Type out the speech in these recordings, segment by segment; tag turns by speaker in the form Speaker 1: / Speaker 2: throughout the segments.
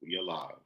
Speaker 1: We are live.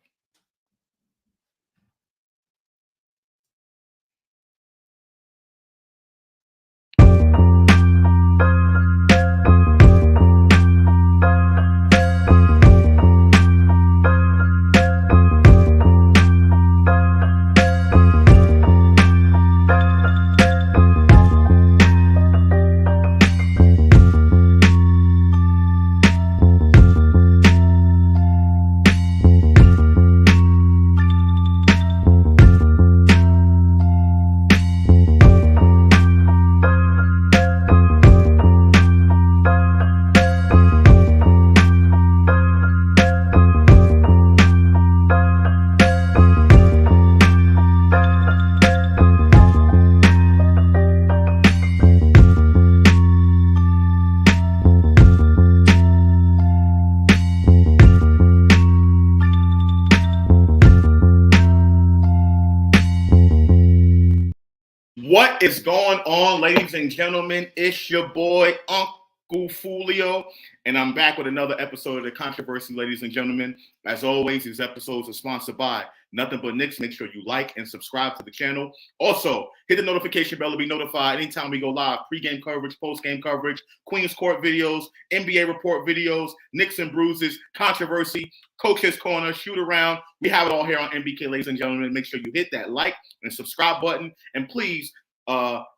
Speaker 1: What is going on, ladies and gentlemen? It's your boy, UnclefOOlio, and I'm back with another episode of the Kontroversy, ladies and gentlemen. As always, these episodes are sponsored by Nothing But Knicks. Make sure you like and subscribe to the channel. Also, hit the notification bell to be notified anytime we go live. Pre-game coverage, post-game coverage, Queens Court videos, NBA report videos, Knicks and Bruises, Kontroversy, Coach's Corner, Shoot Around. We have it all here on MBK, ladies and gentlemen. Make sure you hit that like and subscribe button. And please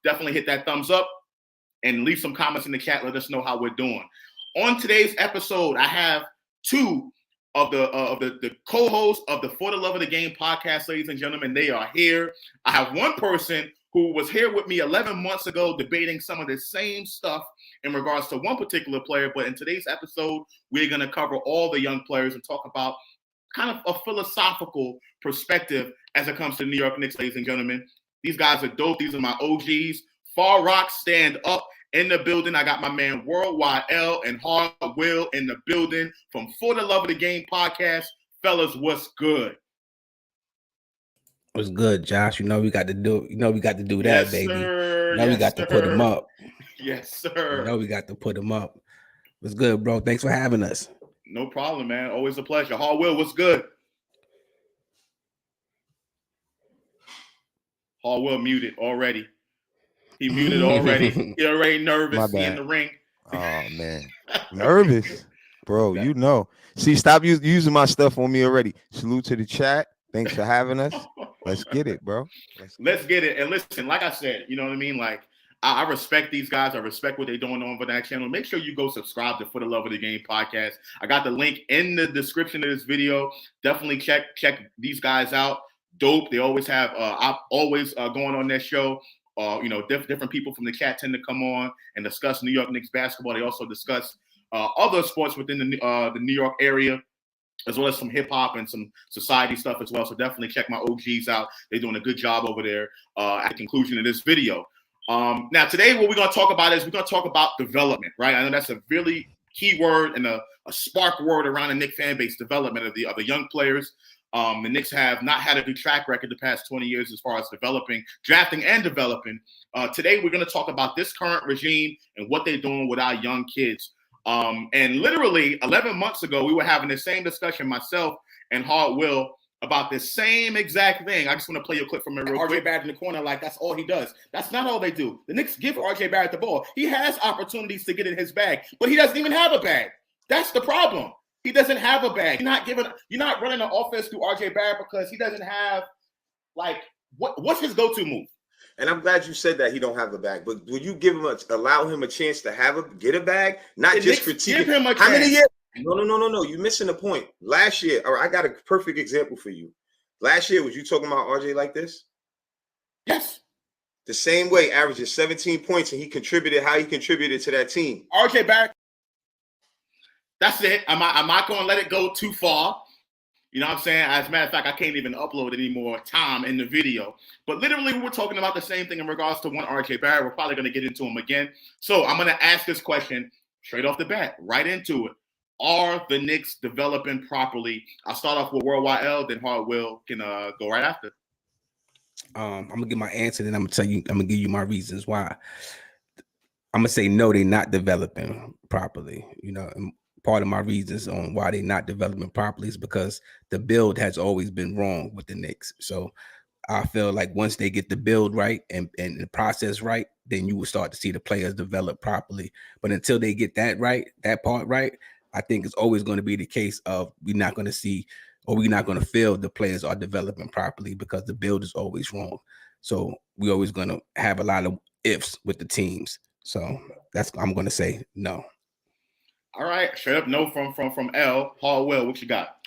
Speaker 1: definitely hit that thumbs up and leave some comments in the chat. Let us know how we're doing. On today's episode, I have two of the co-hosts of the For the Love of the Game podcast, ladies and gentlemen. They are here. I have one person who was here with me 11 months ago debating some of the same stuff in regards to one particular player. But in today's episode, we're going to cover all the young players and talk about kind of a philosophical perspective as it comes to the New York Knicks, ladies and gentlemen. These guys are dope. These are my OGs. Far Rock stand up in the building. I got my man Worldwide L and HardWill in the building from For the Love of the Game podcast. Fellas, what's good?
Speaker 2: What's good, Josh? You know we got to do. You know we got to do that,
Speaker 1: Yes,
Speaker 2: baby.
Speaker 1: Sir.
Speaker 2: You know we got to put them up.
Speaker 1: Yes, sir.
Speaker 2: You know we got to put them up. What's good, bro? Thanks for having us.
Speaker 1: No problem, man. Always a pleasure. HardWill, what's good? HardWill muted already. He muted already. He already nervous. He in the ring.
Speaker 3: Oh, man. Nervous? Bro, you know. See, stop using my stuff on me already. Salute to the chat. Thanks for having us. Let's get it, bro.
Speaker 1: Let's get it. And listen, like I said, you know what I mean? Like, I respect these guys. I respect what they're doing on that channel. Make sure you go subscribe to For the Love of the Game podcast. I got the link in the description of this video. Definitely check these guys out. Dope. They always have going on their show. Different people from the chat tend to come on and discuss New York Knicks basketball. They also discuss other sports within the New York area, as well as some hip hop and some society stuff as well. So definitely check my OGs out. They're doing a good job over there at the conclusion of this video. Now, today, what we're going to talk about is we're going to talk about development, right? I know that's a really key word and a spark word around the Knicks fan base, development of the young players. The Knicks have not had a good track record the past 20 years as far as drafting and developing. Today, we're going to talk about this current regime and what they're doing with our young kids. And literally 11 months ago, we were having the same discussion, myself and HardWill, about the same exact thing. I just want to play you a clip from it real quick. RJ Barrett in the corner, like that's all he does. That's not all they do. The Knicks give RJ Barrett the ball. He has opportunities to get in his bag, but he doesn't even have a bag. That's the problem. He doesn't have a bag. You're not running an offense through RJ Barrett because he doesn't have, like, what's his go-to move?
Speaker 4: And I'm glad you said that he don't have a bag. But will you allow him a chance to get a bag? Not the just critique.
Speaker 1: Give him a chance.
Speaker 4: How many years? No. You're missing the point. Last year, I got a perfect example for you. Last year, was you talking about RJ like this?
Speaker 1: Yes.
Speaker 4: The same way, averaging 17 points, and he contributed how he contributed to that team.
Speaker 1: RJ Barrett. That's it. I'm not going to let it go too far. You know what I'm saying? As a matter of fact, I can't even upload any more time in the video. But literally, we were talking about the same thing in regards to one RJ Barrett. We're probably going to get into him again. So I'm going to ask this question straight off the bat, right into it. Are the Knicks developing properly? I'll start off with Worldwide L, then HardWill can go right after.
Speaker 2: I'm going to give my answer, then I'm going to give you my reasons why. I'm going to say no, they're not developing properly. You know, part of my reasons on why they're not developing properly is because the build has always been wrong with the Knicks. So I feel like once they get the build right and the process right, then you will start to see the players develop properly. But until they get that right, that part right, I think it's always going to be the case of we're not going to see or we're not going to feel the players are developing properly because the build is always wrong. So we're always going to have a lot of ifs with the teams. So I'm going to say no.
Speaker 1: All right, straight up no from L. HardWill, what you got?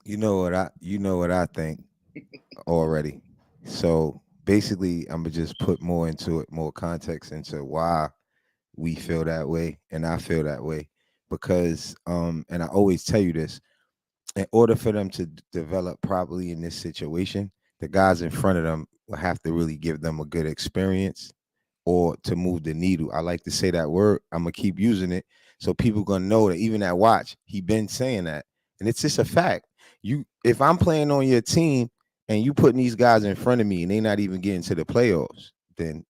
Speaker 3: You know what I think already. So basically, I'm gonna just put more into it, more context into why we feel that way, and I feel that way because and I always tell you this: in order for them to develop properly in this situation, the guys in front of them will have to really give them a good experience or to move the needle. I like to say that word. I'm gonna keep using it so people gonna know that even at watch, he been saying that, and it's just a fact. If I'm playing on your team and you putting these guys in front of me and they not even getting to the playoffs, then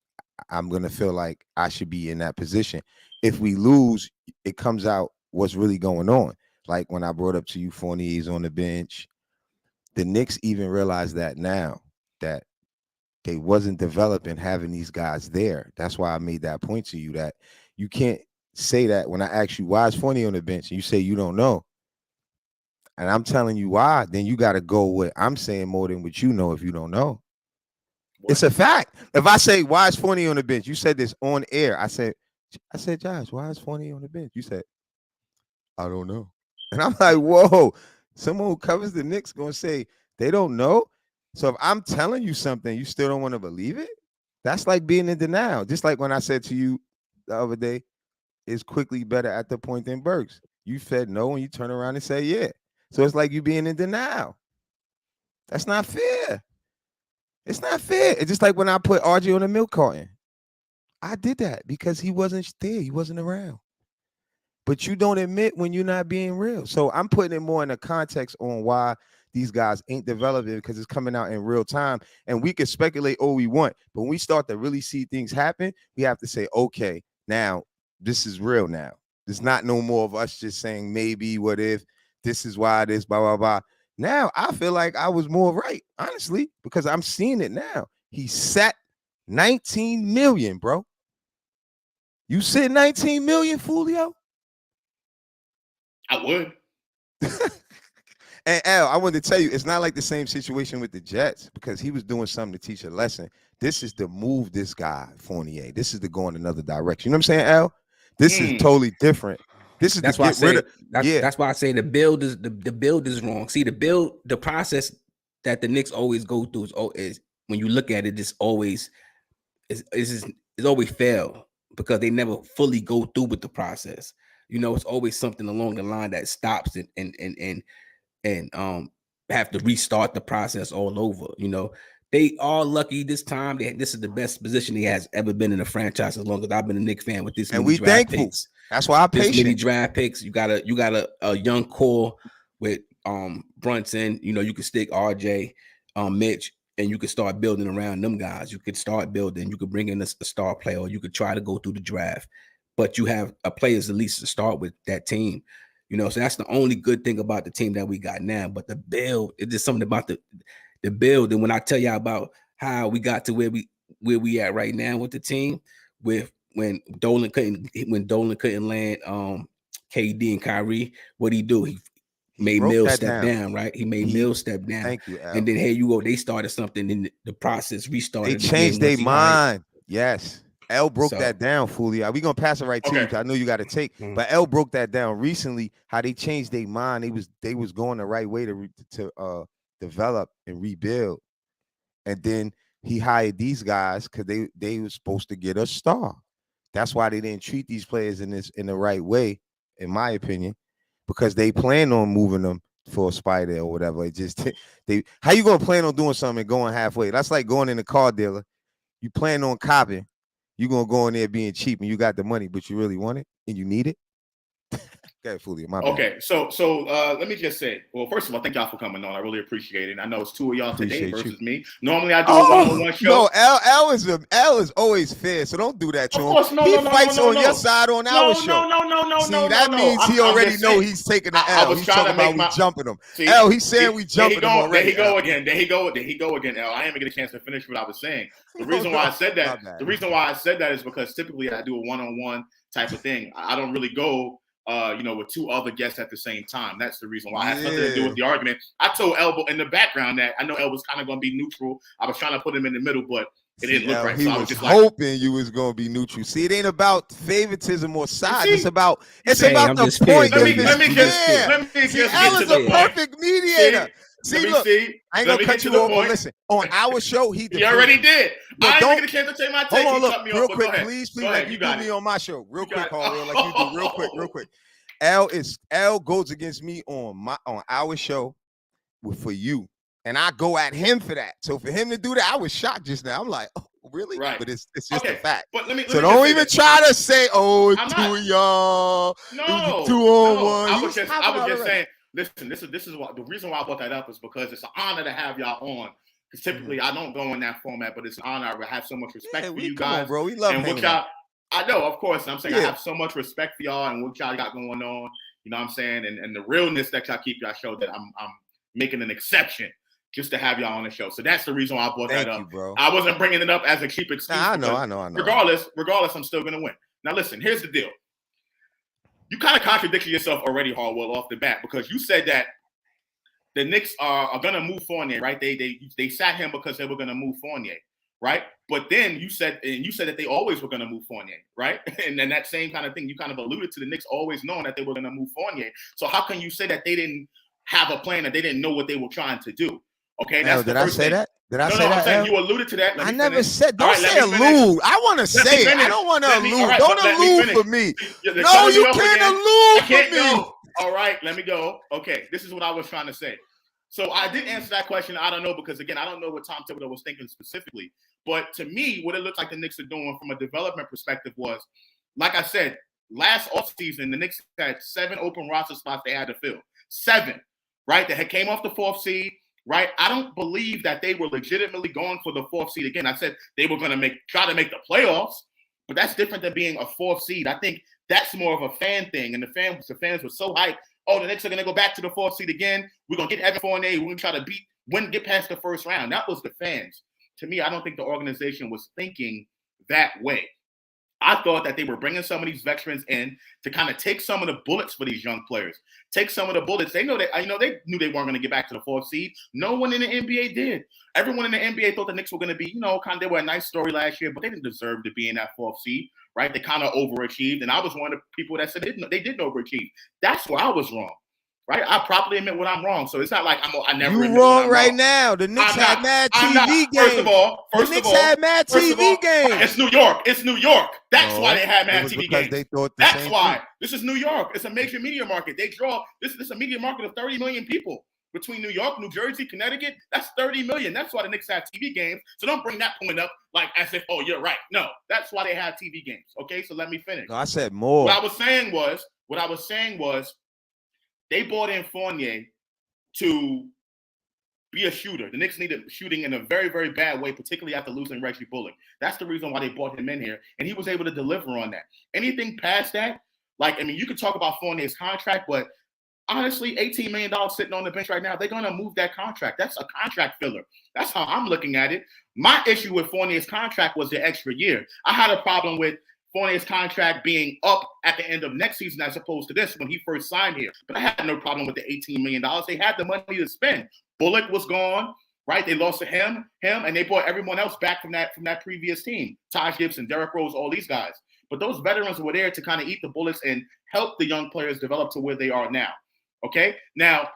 Speaker 3: I'm gonna feel like I should be in that position. If we lose, it comes out what's really going on. Like when I brought up to you, Fournier's on the bench. The Knicks even realize that now that they wasn't developing having these guys there. That's why I made that point to you that you can't say that when I ask you why is Fournier on the bench and you say you don't know. And I'm telling you why, then you got to go with I'm saying more than what you know if you don't know. What? It's a fact. If I say why is Fournier on the bench, you said this on air. I said, Josh, why is Fournier on the bench? You said, I don't know. And I'm like, whoa, someone who covers the Knicks gonna say they don't know. So if I'm telling you something, you still don't want to believe it. That's like being in denial. Just like when I said to you the other day, is Quickley better at the point than Burks? You said no, and you turn around and say yeah. So it's like you being in denial. That's not fair. It's not fair. It's just like when I put RJ on the milk carton. I did that because he wasn't there. He wasn't around. But you don't admit when you're not being real. So I'm putting it more in a context on why these guys ain't developing because it's coming out in real time. And we can speculate all we want. But when we start to really see things happen, we have to say, okay, now this is real now. There's not no more of us just saying maybe, what if, this is why this, blah, blah, blah. Now I feel like I was more right, honestly, because I'm seeing it now. He sat 19 million, bro. You said 19 million, Foolio?
Speaker 1: I would.
Speaker 3: And Al, I wanted to tell you, it's not like the same situation with the Jets because he was doing something to teach a lesson. This is to move this guy, Fournier. This is to go in another direction. You know what I'm saying, Al? This is totally different. This is
Speaker 2: that's
Speaker 3: to
Speaker 2: why
Speaker 3: get rid of.
Speaker 2: That's why I say the build is wrong. See, the process that the Knicks always go through is when you look at it, it's always fail because they never fully go through with the process. You know, it's always something along the line that stops it and have to restart the process all over. You know, they are lucky this time. This is the best position he has ever been in a franchise as long as I've been a Knicks fan with this
Speaker 3: and
Speaker 2: many
Speaker 3: we
Speaker 2: draft
Speaker 3: thankful.
Speaker 2: picks.
Speaker 3: That's why I'm patient.
Speaker 2: This many draft picks. You got a young core with Brunson. You know, you could stick RJ, Mitch, and you could start building around them guys. You could start building. You could bring in a star player, or you could try to go through the draft. But you have a players at least to start with that team. You know, so that's the only good thing about the team that we got now. But the build, it's just something about the build. And when I tell you about how we got to where we at right now with the team, with when Dolan couldn't land KD and Kyrie, what'd he do? He made Mills step down, right? He made Mills step down.
Speaker 3: Thank you, Al.
Speaker 2: And then here you go. They started something in the process, restarted.
Speaker 3: They changed their mind. Yes. L broke that down, Foolio. We're gonna pass it right to you because I know you got to take. But L broke that down recently. How they changed their mind. They was going the right way to develop and rebuild. And then he hired these guys because they were supposed to get a star. That's why they didn't treat these players in the right way, in my opinion, because they plan on moving them for a spider or whatever. It just how you gonna plan on doing something and going halfway? That's like going in a car dealer. You plan on copping. You're going to go in there being cheap and you got the money, but you really want it and you need it. Okay, Foolio, my bad.
Speaker 1: Okay, so let me just say, well, first of all, thank y'all for coming on. I really appreciate it. I know it's two of y'all today
Speaker 3: Appreciate
Speaker 1: versus
Speaker 3: you.
Speaker 1: me. Normally I do a one-on-one show.
Speaker 3: No, L is always fair, so don't do that to
Speaker 1: Of
Speaker 3: him.
Speaker 1: course,
Speaker 3: He fights on your side on our show.
Speaker 1: No.
Speaker 3: That means he already know he's taking the L. He's talking about we jumping him. L, he's saying we jumping him already.
Speaker 1: There he go again, L. I didn't even get a chance to finish what I was saying. The reason why I said that is because typically I do a one-on-one type of thing. I don't really go with two other guests at the same time. That's the reason why. It has nothing to do with the argument. I told Elbow in the background that I know El was kind of going to be neutral. I was trying to put him in the middle, but it didn't look right.
Speaker 3: He
Speaker 1: so
Speaker 3: was
Speaker 1: I was just
Speaker 3: hoping you was going to be neutral. See, it ain't about favoritism or side. It's about the point.
Speaker 1: Let me just
Speaker 3: El is a perfect mediator. Look, I ain't gonna cut you off. But listen, on our show, he
Speaker 1: already did.
Speaker 3: But
Speaker 1: I didn't get a chance to take my take.
Speaker 3: Hold on,
Speaker 1: look,
Speaker 3: real quick, please, like you do me on my show, real quick, HardWill, like you do, real quick. L goes against me on our show for you, and I go at him for that. So for him to do that, I was shocked just now. I'm like, oh, really?
Speaker 1: Right.
Speaker 3: But it's just a fact.
Speaker 1: But let me
Speaker 3: don't even try to say, oh, it's two of y'all.
Speaker 1: No,
Speaker 3: 2-on-1.
Speaker 1: I was just saying. Listen, this is what the reason why I brought that up is because it's an honor to have y'all on. Because typically I don't go in that format, but it's an honor. I have so much respect for you guys,
Speaker 3: bro. We love
Speaker 1: what y'all. I know, of course. I'm saying I have so much respect for y'all and what y'all got going on. You know what I'm saying? And the realness that y'all keep y'all show that I'm making an exception just to have y'all on the show. So that's the reason why I brought that up.
Speaker 3: Bro.
Speaker 1: I wasn't bringing it up as a cheap excuse.
Speaker 3: I know.
Speaker 1: Regardless, I'm still gonna win. Now listen, here's the deal. You kind of contradicted yourself already, HardWill, off the bat, because you said that the Knicks are going to move Fournier, right? They sat him because they were going to move Fournier, right? But then you said that they always were going to move Fournier, right? And then that same kind of thing, you kind of alluded to the Knicks always knowing that they were going to move Fournier. So how can you say that they didn't have a plan, that they didn't know what they were trying to do? Okay, that's
Speaker 3: did I say that? Did I say that?
Speaker 1: I'm saying you alluded to that.
Speaker 3: I never said. Don't say allude. I want to say it. I don't want to allude. Don't allude for me. No, you can't allude for me.
Speaker 1: All right, let me go. Okay, this is what I was trying to say. So I didn't answer that question. I don't know because again, I don't know what Tom Thibodeau was thinking specifically. But to me, what it looked like the Knicks are doing from a development perspective was, like I said, last offseason, the Knicks had 7 open roster spots they had to fill. 7, right? They had came off the 4th seed. Right, I don't believe that they were legitimately going for the 4th seed again. I said they were going to try to make the playoffs, but that's different than being a 4th seed. I think that's more of a fan thing, and the fans were so hyped. Oh, the Knicks are going to go back to the 4th seed again. We're going to get Evan Fournier. We're going to try to get past the first round. That was the fans. To me, I don't think the organization was thinking that way. I thought that they were bringing some of these veterans in to kind of take some of the bullets for these young players. Take some of the bullets. They knew they knew they weren't going to get back to the 4th seed. No one in the NBA did. Everyone in the NBA thought the Knicks were going to be, they were a nice story last year, but they didn't deserve to be in that 4th seed, right? They kind of overachieved, and I was one of the people that said they didn't overachieve. That's where I was wrong. Right, I properly admit when I'm wrong. So it's not like I never.
Speaker 3: You wrong right now. The Knicks had mad TV games. The Knicks had mad TV games.
Speaker 1: It's New York. It's New York. That's why they had mad TV games.
Speaker 3: They thought
Speaker 1: that's why. This is New York. It's a major media market. They draw. This is a media market of 30 million people between New York, New Jersey, Connecticut. That's 30 million. That's why the Knicks have TV games. So don't bring that point up like as if, oh, you're right. No, that's why they have TV games. Okay, so let me finish.
Speaker 3: No, I said more.
Speaker 1: What I was saying was. They brought in Fournier to be a shooter. The Knicks needed shooting in a very, very bad way, particularly after losing Reggie Bullock. That's the reason why they brought him in here, and he was able to deliver on that. Anything past that, you could talk about Fournier's contract, but honestly, $18 million sitting on the bench right now, they're going to move that contract. That's a contract filler. That's how I'm looking at it. My issue with Fournier's contract was the extra year. I had a problem with Fournier's contract being up at the end of next season as opposed to this when he first signed here. But I had no problem with the $18 million. They had the money to spend. Bullock was gone, right? They lost to him, and they brought everyone else back from that previous team. Taj Gibson, Derrick Rose, all these guys. But those veterans were there to kind of eat the bullets and help the young players develop to where they are now. Okay? Now,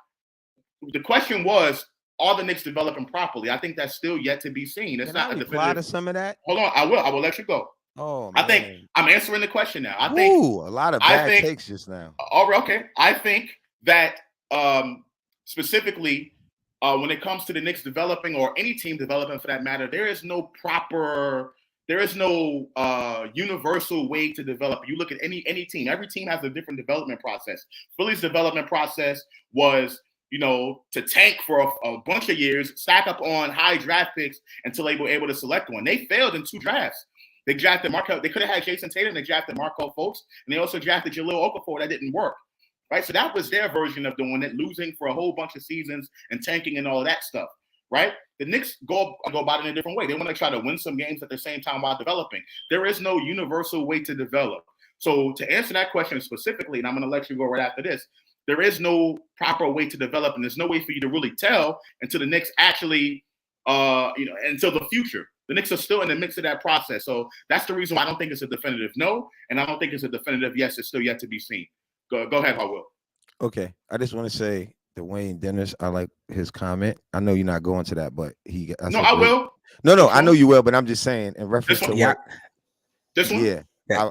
Speaker 1: the question was, are the Knicks developing properly? I think that's still yet to be seen. It's not a definitive.
Speaker 3: To some of that?
Speaker 1: Hold on, I will let you go.
Speaker 3: Oh,
Speaker 1: man. I think I'm answering the question now. I
Speaker 3: think a lot of bad takes just now.
Speaker 1: All right, okay. I think that specifically when it comes to the Knicks developing or any team developing for that matter, there is no proper there is no universal way to develop. You look at any team. Every team has a different development process. Philly's development process was, to tank for a bunch of years, stack up on high draft picks until they were able to select one. They failed in 2 drafts. They drafted Markel. They could have had Jason Tatum. They drafted Markel Fultz, and they also drafted Jahlil Okafor. That didn't work, right? So that was their version of doing it, losing for a whole bunch of seasons and tanking and all of that stuff, right? The Knicks go about it in a different way. They want to try to win some games at the same time while developing. There is no universal way to develop. So to answer that question specifically, and I'm going to let you go right after this, there is no proper way to develop, and there's no way for you to really tell until the Knicks actually, until the future. The Knicks are still in the mix of that process. So that's the reason why I don't think it's a definitive no, and I don't think it's a definitive yes. It's still yet to be seen. Go ahead, HardWill.
Speaker 3: Okay, I just want to say Dwayne Dennis, I like his comment. I know you're not going to that, but
Speaker 1: I will.
Speaker 3: No, I know you will, but I'm just saying in reference to what.
Speaker 1: This one?
Speaker 3: Yeah.
Speaker 2: I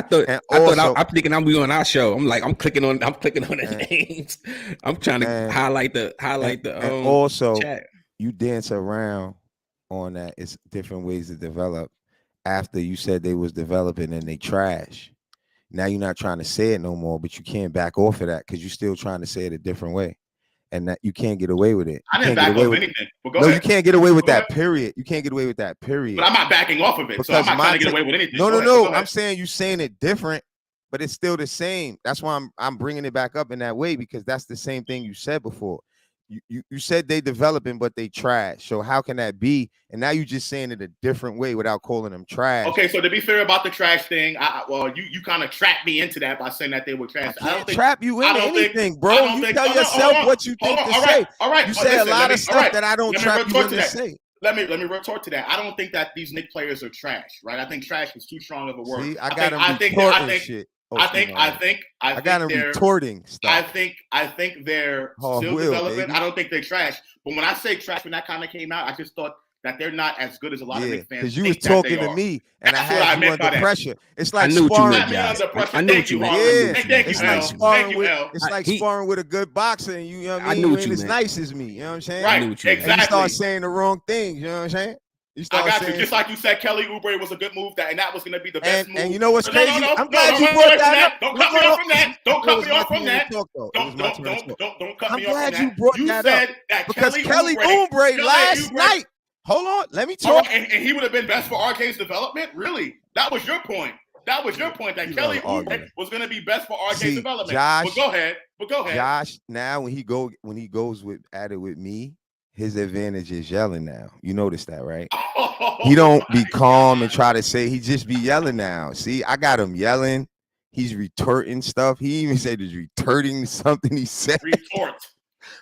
Speaker 2: thought I'm thinking I'm on our show. I'm clicking on the names. I'm trying to highlight the
Speaker 3: and also
Speaker 2: chat.
Speaker 3: You dance around on that. It's different ways to develop. After you said they was developing and they trash. Now you're not trying to say it no more, but you can't back off of that because you're still trying to say it a different way. And that you can't get away with it.
Speaker 1: I didn't back off anything.
Speaker 3: No, you can't get away with that, period. You can't get away with that, period.
Speaker 1: But I'm not backing off of it, so I'm not trying to get away with anything.
Speaker 3: No. I'm saying you're saying it different, but it's still the same. That's why I'm bringing it back up in that way, because that's the same thing you said before. You said they developing, but they trash. So how can that be? And now you're just saying it a different way without calling them trash.
Speaker 1: Okay, so to be fair about the trash thing, you kind of trapped me into that by saying that they were trash.
Speaker 3: I don't trap you into anything, bro. You tell yourself what you think to say.
Speaker 1: All right.
Speaker 3: You say a lot of stuff that I don't trap you into say.
Speaker 1: Let me retort to that. I don't think that these Knicks players are trash, right? I think trash is too strong of a word.
Speaker 3: See, I got them retorting shit.
Speaker 1: I
Speaker 3: got them retorting stuff.
Speaker 1: I think they're still developing. Baby. I don't think they're trash. But when I say trash, when that kind of came out, I just thought that they're not as good as a lot of Knicks fans.
Speaker 3: Because you was talking to me, and I had you under pressure. It's like sparring.
Speaker 2: I knew what you meant.
Speaker 3: It's like sparring with. It's like sparring with a good boxer, and you know what I mean. You ain't as nice as me. You know what I'm saying?
Speaker 1: Right. Exactly.
Speaker 3: And you start saying the wrong things. You know what I'm saying?
Speaker 1: I got you. Just like you said, Kelly Oubre was a good move, and that was going to be the best move.
Speaker 3: And you know what's crazy?
Speaker 1: I'm glad you brought that up. Don't cut me off from that. Don't cut me off from that. Don't cut me off from that.
Speaker 3: I'm glad you brought that up. Because Kelly Oubre last night. Hold on. Let me talk.
Speaker 1: And he would have been best for RK's development? Really? That was your point. That Kelly Oubre was going to be best for RK's development. But go ahead.
Speaker 3: Josh, now when he goes at it with me, his advantage is yelling now. You notice that, right? He don't be calm and try to say, he just be yelling now. See, I got him yelling. He's retorting stuff. He even said he's retorting something he said.
Speaker 1: Retort.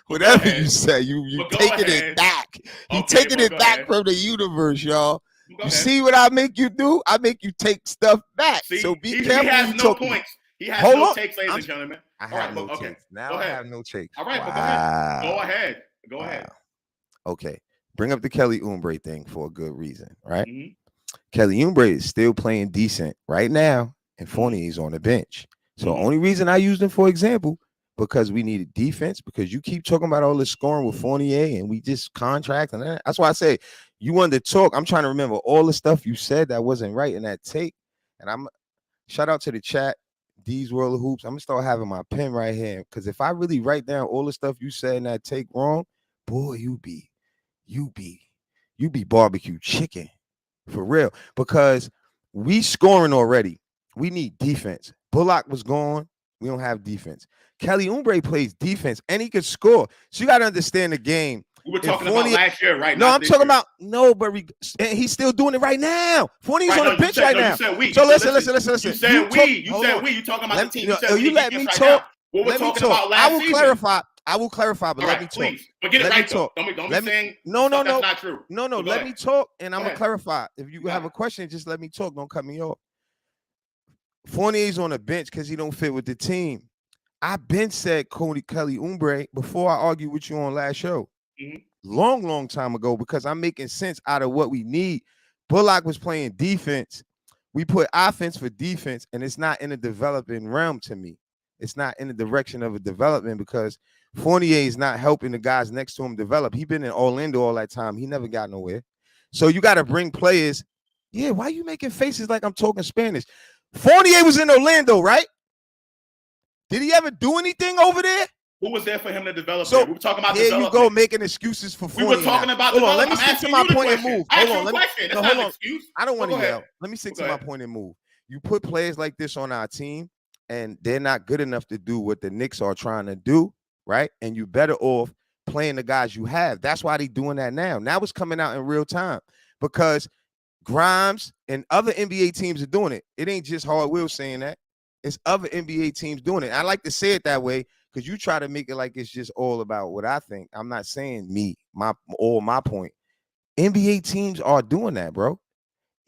Speaker 3: Whatever you say, you taking it back. You taking it back from the universe, y'all. You see what I make you do? I make you take stuff back.
Speaker 1: See,
Speaker 3: so be careful.
Speaker 1: He has no points. He has no takes, ladies and gentlemen.
Speaker 3: I have no takes. Now I have no takes.
Speaker 1: All right, go ahead.
Speaker 3: Okay, bring up the Kelly Oubre thing for a good reason, right? Mm-hmm. Kelly Oubre is still playing decent right now, and Fournier is on the bench. So the only reason I used him for example, because we needed defense, because you keep talking about all this scoring with Fournier, and we just contract, and that's why I say you wanted to talk. I'm trying to remember all the stuff you said that wasn't right in that take, and I'm shout out to the chat, D's World of Hoops. I'm gonna start having my pen right here, because if I really write down all the stuff you said in that take wrong, boy, you be barbecue chicken for real, because we scoring already. We need defense. Bullock was gone. We don't have defense. Kelly Oubre plays defense and he could score. So you got to understand the game.
Speaker 1: We were talking about last year, right?
Speaker 3: No, I'm talking about and he's still doing it right now. Fournier's on the bench right now. So listen.
Speaker 1: You said we. You talking about the team.
Speaker 3: You let me talk. Let me talk. I will clarify, but let me talk.
Speaker 1: Please. But get it right, though. Don't be saying that's not true.
Speaker 3: No. Let me talk, and I'm gonna clarify. If you have a question, just let me talk. Don't cut me off. Fournier's on the bench because he don't fit with the team. I've been said Kelly Oubre before I argued with you on last show. Mm-hmm. Long time ago, because I'm making sense out of what we need. Bullock was playing defense. We put offense for defense, and it's not in the developing realm to me. It's not in the direction of a development, because Fournier is not helping the guys next to him develop. He's been in Orlando all that time. He never got nowhere. So you got to bring players. Yeah, why you making faces like I'm talking Spanish? Fournier was in Orlando, right? Did he ever do anything over there?
Speaker 1: Who was there for him to develop?
Speaker 3: So
Speaker 1: there? We were talking about
Speaker 3: here
Speaker 1: development.
Speaker 3: you go making excuses for Fournier.
Speaker 1: We were talking
Speaker 3: now.
Speaker 1: about
Speaker 3: Hold on,
Speaker 1: development.
Speaker 3: let me
Speaker 1: I'm
Speaker 3: stick to
Speaker 1: asking
Speaker 3: my
Speaker 1: you the
Speaker 3: point and
Speaker 1: question.
Speaker 3: move.
Speaker 1: I
Speaker 3: Hold
Speaker 1: asked
Speaker 3: on,
Speaker 1: you a
Speaker 3: let me.
Speaker 1: question. That's
Speaker 3: No,
Speaker 1: not
Speaker 3: hold
Speaker 1: an
Speaker 3: on.
Speaker 1: excuse.
Speaker 3: I don't want to
Speaker 1: Go
Speaker 3: yell.
Speaker 1: ahead.
Speaker 3: Let me stick
Speaker 1: Go
Speaker 3: to my
Speaker 1: ahead.
Speaker 3: point and move. You put players like this on our team, and they're not good enough to do what the Knicks are trying to do, right? And you better off playing the guys you have. That's why they're doing that now. Now it's coming out in real time because Grimes and other NBA teams are doing it. It ain't just HardWill saying that. It's other NBA teams doing it. I like to say it that way because you try to make it like it's just all about what I think. I'm not saying me, my point. NBA teams are doing that, bro.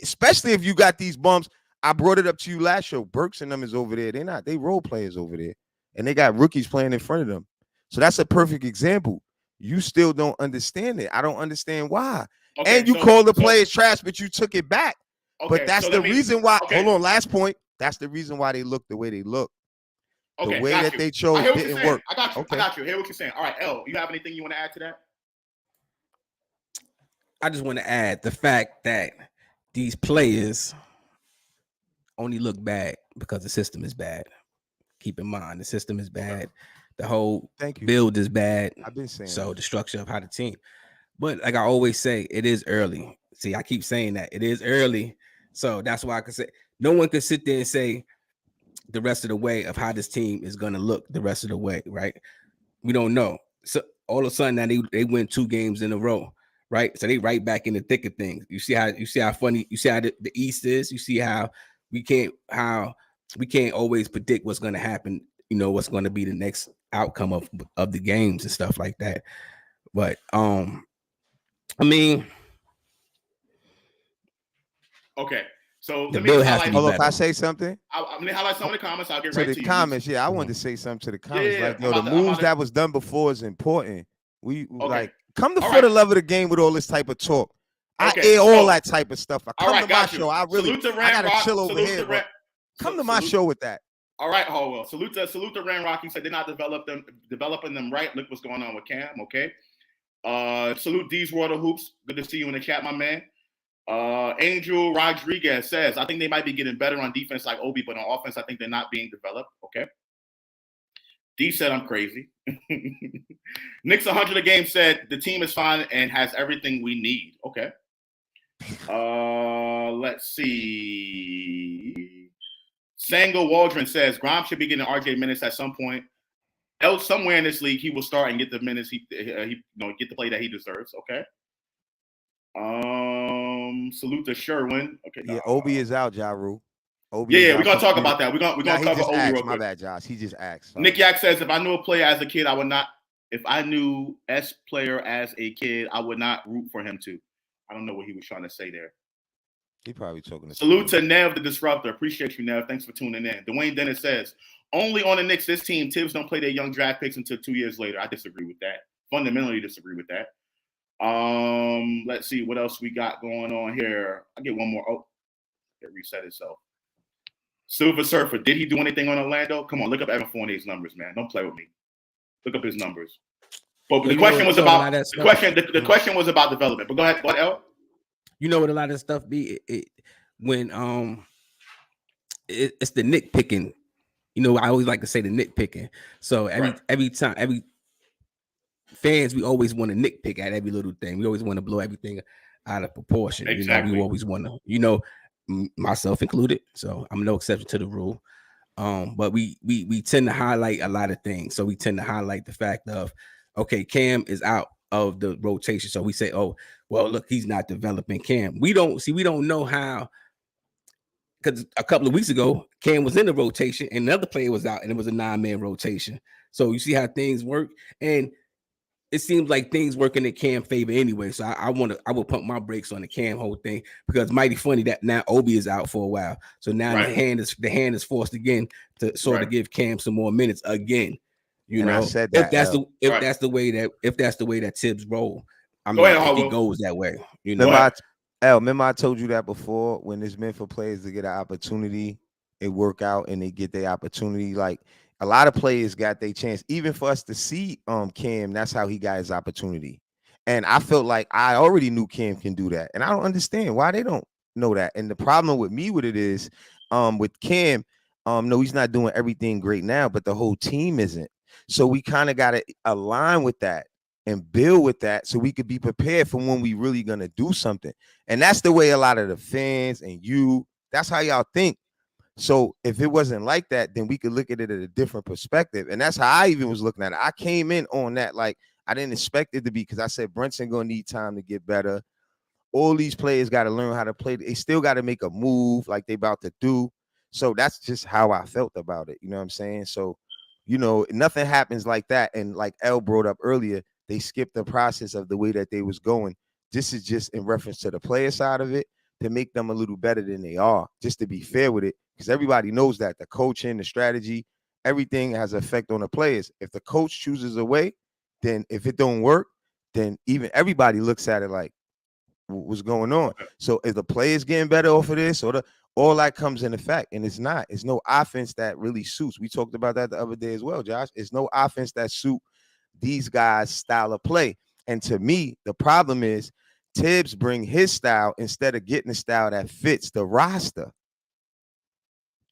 Speaker 3: Especially if you got these bumps. I brought it up to you last show. Burks and them is over there. They role players over there. And they got rookies playing in front of them. So that's a perfect example. You still don't understand it. I don't understand why.
Speaker 1: Okay,
Speaker 3: and you called the players trash, but you took it back.
Speaker 1: Okay,
Speaker 3: but that's
Speaker 1: so
Speaker 3: the reason why.
Speaker 1: okay.
Speaker 3: Hold on, last point. That's the reason why they look the way they look.
Speaker 1: Okay,
Speaker 3: the way that they chose didn't work.
Speaker 1: I got you.
Speaker 3: Okay.
Speaker 1: I got you. Hear what you're saying. All right, L, you have anything you want to add to that?
Speaker 2: I just want to add the fact that these players only look bad because the system is bad. Keep in mind, the system is bad. The whole build is bad.
Speaker 3: I've been saying
Speaker 2: so. The structure of how the team. But like I always say, it is early. See, I keep saying that it is early. So that's why I can say no one can sit there and say the rest of the way of how this team is going to look the rest of the way, right? We don't know. So all of a sudden now they win 2 games in a row, right? So they right back in the thick of things. You see how funny, you see how the East is. You see how we can't always predict what's going to happen. You know what's going to be the next outcome of the games and stuff like that. But I mean,
Speaker 1: okay. So
Speaker 2: the bill has to be
Speaker 3: hold
Speaker 2: better.
Speaker 3: If I say something,
Speaker 1: I'm gonna highlight some of the comments. I'll get
Speaker 3: to
Speaker 1: right
Speaker 3: the
Speaker 1: to
Speaker 3: comments.
Speaker 1: you.
Speaker 3: Yeah, I wanted to say something to the comments.
Speaker 1: Yeah,
Speaker 3: like, yo, the moves that was done before is important. Like come to for the love of the game with all this type of talk. I air all that type of stuff. I come to my show. I gotta chill over here. But come to my show with that.
Speaker 1: All right, HardWill. Salute to Ran Rock. You said they're not developing them right. Look what's going on with Cam. Okay. Salute D's World of Hoops. Good to see you in the chat, my man. Angel Rodriguez says, I think they might be getting better on defense like Obi, but on offense, I think they're not being developed. Okay. D said I'm crazy. Knicks 100 a game said the team is fine and has everything we need. Okay. Let's see. Sango Waldron says Grimes should be getting RJ minutes at some point. Else somewhere in this league, he will start and get the minutes get the play that he deserves. Okay. Salute to Sherwin. Okay.
Speaker 3: Yeah, Obi is out, Ja Rule.
Speaker 1: We're gonna talk about that. We're gonna cover Obi real quick.
Speaker 3: My bad, Josh. He just asked. Sorry.
Speaker 1: Nick Yak says, if I knew a player as a kid, I would not. If I knew S player as a kid, I would not root for him to. I don't know what he was trying to say there.
Speaker 3: He probably talking to.
Speaker 1: Salute to Nev the Disruptor. Appreciate you, Nev. Thanks for tuning in. Dwayne Dennis says, only on the Knicks, this team, Tibbs don't play their young draft picks until 2 years later. I disagree with that. Fundamentally disagree with that. Let's see what else we got going on here. I'll get one more. Oh, it reset itself. Silver Surfer, did he do anything on Orlando? Come on, look up Evan Fournier's numbers, man. Don't play with me. Look up his numbers. But the question was about the question was about development. But go ahead, what else?
Speaker 2: You know what a lot of stuff be when it's the nitpicking. You know, I always like to say the nitpicking. So every time fans, we always want to nitpick at every little thing. We always want to blow everything out of proportion.
Speaker 1: Exactly.
Speaker 2: You know, we always want to, myself included. So I'm no exception to the rule. But we tend to highlight a lot of things. So we tend to highlight the fact of, okay, Cam is out of the rotation. So we say, oh, well, look, he's not developing Cam. We don't know how, because a couple of weeks ago, Cam was in the rotation and another player was out and it was a 9-man rotation. So you see how things work. And it seems like things working in Cam favor anyway. So I will pump my brakes on the Cam whole thing because mighty funny that now Obi is out for a while. So now the hand is forced again to sort of give Cam some more minutes again. You know,
Speaker 3: I said that,
Speaker 2: if that's the way that Tibbs roll, I mean, he goes that way. You know,
Speaker 3: remember I told you that before when it's meant for players to get an opportunity, it work out and they get their opportunity. Like a lot of players got their chance. Even for us to see Cam, that's how he got his opportunity. And I felt like I already knew Cam can do that. And I don't understand why they don't. know that. And the problem with me with it is, with Cam, no, he's not doing everything great now, but the whole team isn't. So we kind of got to align with that and build with that so we could be prepared for when we really gonna do something. And that's the way a lot of the fans and that's how y'all think. So if it wasn't like that, then we could look at it at a different perspective. And that's how I even was looking at it. I came in on that, like I didn't expect it to be, because I said Brunson gonna need time to get better. All these players got to learn how to play. They still got to make a move like they about to do. So that's just how I felt about it. You know what I'm saying? So, nothing happens like that. And like El brought up earlier, they skipped the process of the way that they was going. This is just in reference to the player side of it to make them a little better than they are, just to be fair with it. Because everybody knows that the coaching, the strategy, everything has an effect on the players. If the coach chooses a way, then if it don't work, then even everybody looks at it like, what's going on? So is the players getting better off of this, or all that comes in effect? And it's not. It's no offense that really suits. We talked about that the other day as well, Josh. It's no offense that suit these guys' style of play. And to me, the problem is Tibbs bring his style instead of getting a style that fits the roster.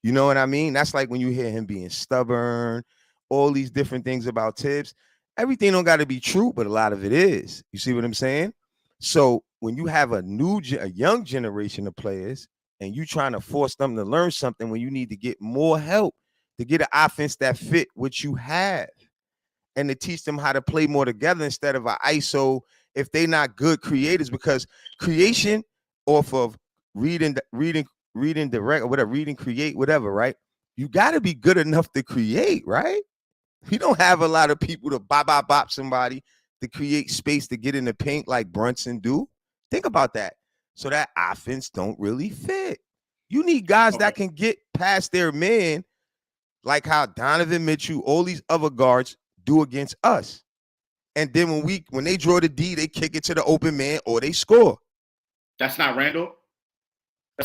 Speaker 3: You know what I mean? That's like when you hear him being stubborn, all these different things about Tibbs. Everything don't got to be true, but a lot of it is. You see what I'm saying? So when you have a young generation of players and you trying to force them to learn something when you need to get more help to get an offense that fit what you have and to teach them how to play more together instead of an ISO if they not good creators, because creation off of reading direct or whatever, reading, create, whatever, right? You got to be good enough to create, right? You don't have a lot of people to bop somebody to create space to get in the paint like Brunson do. Think about that. So that offense don't really fit. You need guys that can get past their man, like how Donovan Mitchell, all these other guards do against us. And then when they draw the D, they kick it to the open man or they score.
Speaker 1: That's not Randall.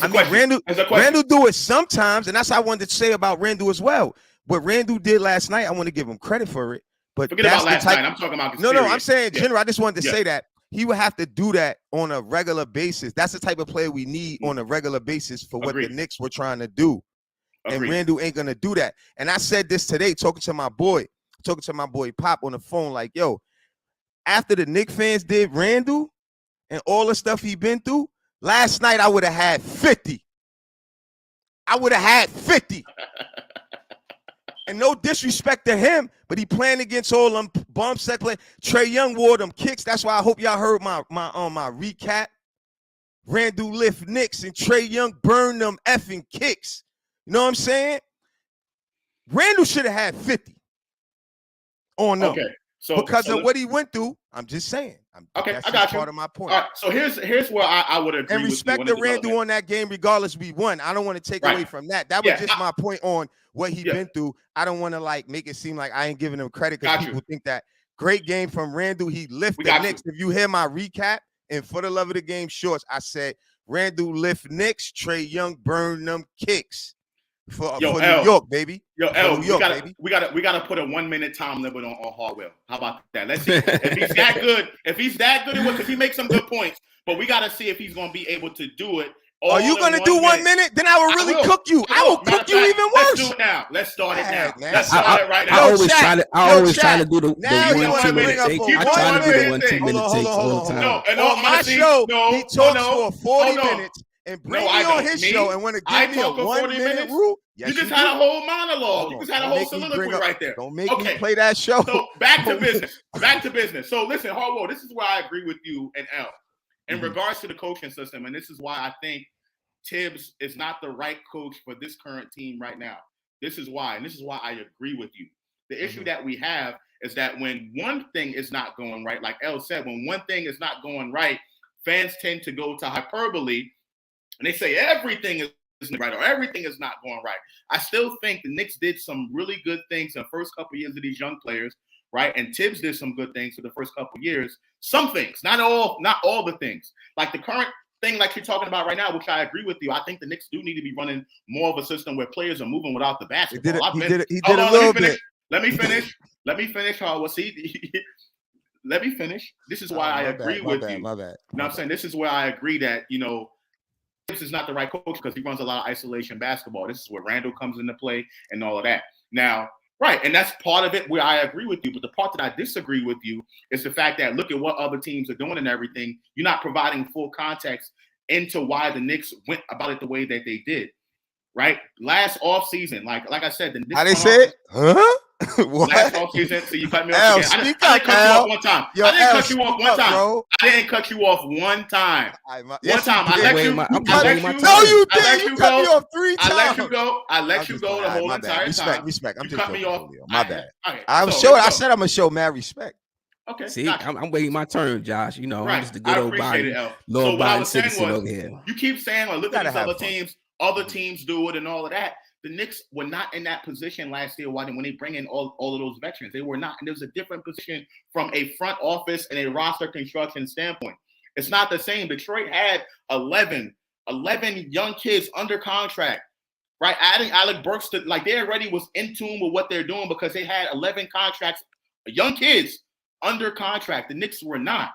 Speaker 3: Randall do it sometimes, and that's how I wanted to say about Randall as well. What Randall did last night, I want to give him credit for it. But
Speaker 1: forget about last night. I'm talking about
Speaker 3: no. I'm saying general. I just wanted to say that he would have to do that on a regular basis. That's the type of player we need on a regular basis for what the Knicks were trying to do. And Randall ain't gonna do that. And I said this today, talking to my boy Pop on the phone, like, yo, after the Knicks fans did Randall and all the stuff he been through, last night I would have had 50. And no disrespect to him, but he playing against all them bum set play. Trae Young wore them kicks. That's why I hope y'all heard my recap. Randall lift Knicks and Trae Young burned them effing kicks. You know what I'm saying? Randall should have had 50 on them.
Speaker 1: Okay. So
Speaker 3: because of what he went through, I'm just saying.
Speaker 1: That's I got you.
Speaker 3: Part of my point.
Speaker 1: All right. So here's where I would agree.
Speaker 3: And respect to Randall on that game, regardless we won. I don't want to take away from that. That was just my point on what he been through. I don't want to make it seem like I ain't giving him credit because people think that. Great game from Randall. He lifted Knicks. If you hear my recap and for the love of the game shorts, I said Randall lift Knicks. Trae Young burn them kicks. For New York, baby.
Speaker 1: We gotta put a 1 minute time limit on HardWill. How about that? Let's see if he's that good. If he's that good, because he makes some good points, but we gotta see if he's gonna be able to do it.
Speaker 3: Are you gonna do 1 minute? Then I will really cook you. I will cook you even worse.
Speaker 1: Let's do it now. Let's start it now. Let's start it right now.
Speaker 2: I always try to do the 1 2 minute take. I try to do the 1 2 minute takes all the time.
Speaker 3: On my show, he talks for 40 minutes. And bring me on his show and want to give me a 1 minute rule.
Speaker 1: Yes, you just had a whole monologue. You just had a whole soliloquy right there.
Speaker 3: Don't make me play that show.
Speaker 1: So back to business. So listen, HardWill, this is where I agree with you and L. In regards to the coaching system, and this is why I think Tibbs is not the right coach for this current team right now. This is why, and this is why I agree with you. The issue that we have is that when one thing is not going right, like L said, when one thing is not going right, fans tend to go to hyperbole and they say everything is right or everything is not going right. I still think the Knicks did some really good things in the first couple of years of these young players, right? And Tibbs did some good things for the first couple of years. Some things, not all the things. Like the current thing like you're talking about right now, which I agree with you. I think the Knicks do need to be running more of a system where players are moving without the basketball.
Speaker 3: He did a little bit.
Speaker 1: Let me finish. Let me finish. Let me finish. This is why I agree with you.
Speaker 3: My bad.
Speaker 1: You know what I'm saying? This is where I agree that, is not the right coach because he runs a lot of isolation basketball. This is where Randall comes into play and all of that. Now, right, and that's part of it where I agree with you. But the part that I disagree with you is the fact that look at what other teams are doing and everything. You're not providing full context into why the Knicks went about it the way that they did. Right, last offseason, like I said, the Knicks.
Speaker 3: How they say it? Huh? What?
Speaker 1: Last offseason, so you cut me off again. I didn't cut you off one time.
Speaker 3: Yo,
Speaker 1: I didn't cut you off one time.
Speaker 3: Bro.
Speaker 1: I didn't cut you off one time.
Speaker 3: Yes,
Speaker 1: one time. I let you.
Speaker 3: No, you did. You cut me off 3 times.
Speaker 1: I let you go. I let you go the whole entire time.
Speaker 3: Respect. I'm
Speaker 1: you
Speaker 3: just
Speaker 1: cut me off.
Speaker 3: My bad.
Speaker 1: Okay,
Speaker 3: I said I'm gonna show mad respect.
Speaker 1: Okay.
Speaker 2: See, I'm waiting my turn, Josh. You know,
Speaker 1: right.
Speaker 2: I'm just a good old body,
Speaker 1: so what I was
Speaker 2: citizen
Speaker 1: saying was,
Speaker 2: over here.
Speaker 1: you keep saying, like, look at these other teams. Other teams do it and all of that. The Knicks were not in that position last year when they bring in all of those veterans. They were not. And there's a different position from a front office and a roster construction standpoint. It's not the same. Detroit had 11 young kids under contract, right? Adding Alec Burks to, like, they already was in tune with what they're doing because they had 11 contracts, young kids under contract. The Knicks were not.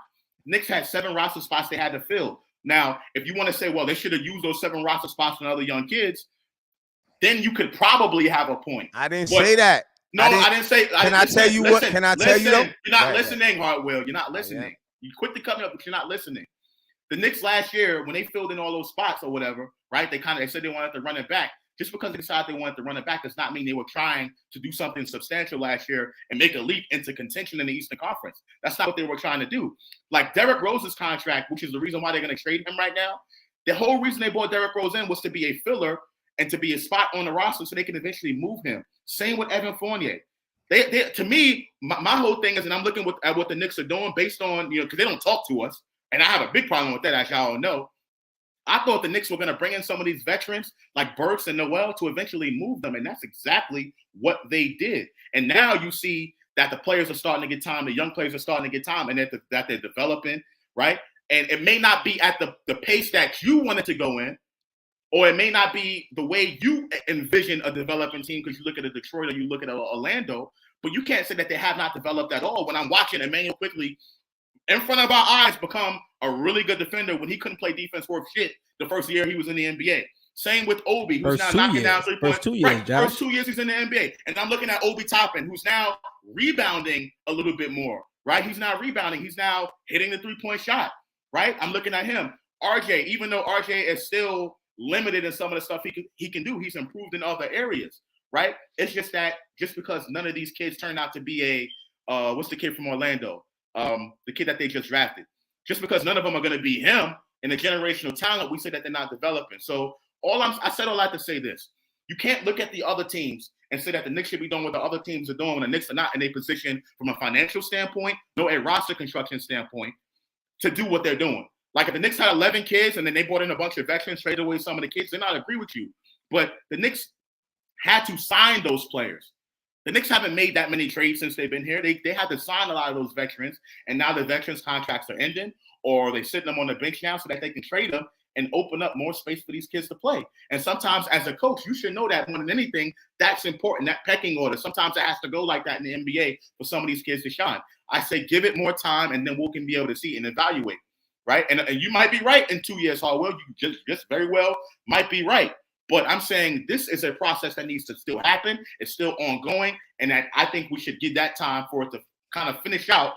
Speaker 1: The Knicks had 7 roster spots they had to fill. Now, if you want to say, well, they should have used those 7 roster spots on other young kids, then you could probably have a point.
Speaker 3: I didn't say that.
Speaker 1: No, I didn't say.
Speaker 3: Can I tell you what? Can I tell you though?
Speaker 1: You're not listening, HardWill. You're not listening. Yeah. You quit the cut me up, but you're not listening. The Knicks last year, when they filled in all those spots or whatever, right? They said they wanted to run it back. Just because they decided they wanted to run it back does not mean they were trying to do something substantial last year and make a leap into contention in the Eastern Conference. That's not what they were trying to do. Like Derrick Rose's contract, which is the reason why they're going to trade him right now. The whole reason they brought Derrick Rose in was to be a filler and to be a spot on the roster so they can eventually move him. Same with Evan Fournier. They to me, my whole thing is, and I'm looking at what the Knicks are doing based on, because they don't talk to us, and I have a big problem with that, as y'all know. I thought the Knicks were going to bring in some of these veterans like Burks and Noel to eventually move them, and that's exactly what they did. And now you see that the players are starting to get time, the young players are starting to get time, and that they're developing, right? And it may not be at the pace that you wanted to go in, or it may not be the way you envision a developing team because you look at a Detroit or you look at Orlando, but you can't say that they have not developed at all. When I'm watching Immanuel Quickley in front of our eyes become a really good defender when he couldn't play defense worth shit the first year he was in the NBA. Same with Obi, who's now knocking down 3 points. First 2 years he's in the NBA. And I'm looking at Obi Toppin, who's now rebounding a little bit more, right? He's now rebounding. He's now hitting the 3-point shot, right? I'm looking at him. RJ, even though RJ is still limited in some of the stuff he can do, he's improved in other areas, right? It's just that just because none of these kids turned out to be what's the kid from Orlando? The kid that they just drafted. Just because none of them are going to be him and the generational talent, we say that they're not developing. So I said all that to say this. You can't look at the other teams and say that the Knicks should be doing what the other teams are doing when the Knicks are not in a position from a financial standpoint, nor a roster construction standpoint to do what they're doing. Like if the Knicks had 11 kids and then they brought in a bunch of veterans, traded away some of the kids, then I'd agree with you. But the Knicks had to sign those players. The Knicks haven't made that many trades since they've been here. They had to sign a lot of those veterans, and now the veterans' contracts are ending, or they're sitting them on the bench now so that they can trade them and open up more space for these kids to play. And sometimes as a coach, you should know that more than anything, that's important, that pecking order. Sometimes it has to go like that in the NBA for some of these kids to shine. I say give it more time, and then we can be able to see and evaluate, right? And you might be right in 2 years, HardWill. You just very well might be right. But I'm saying this is a process that needs to still happen. It's still ongoing. And that I think we should give that time for it to kind of finish out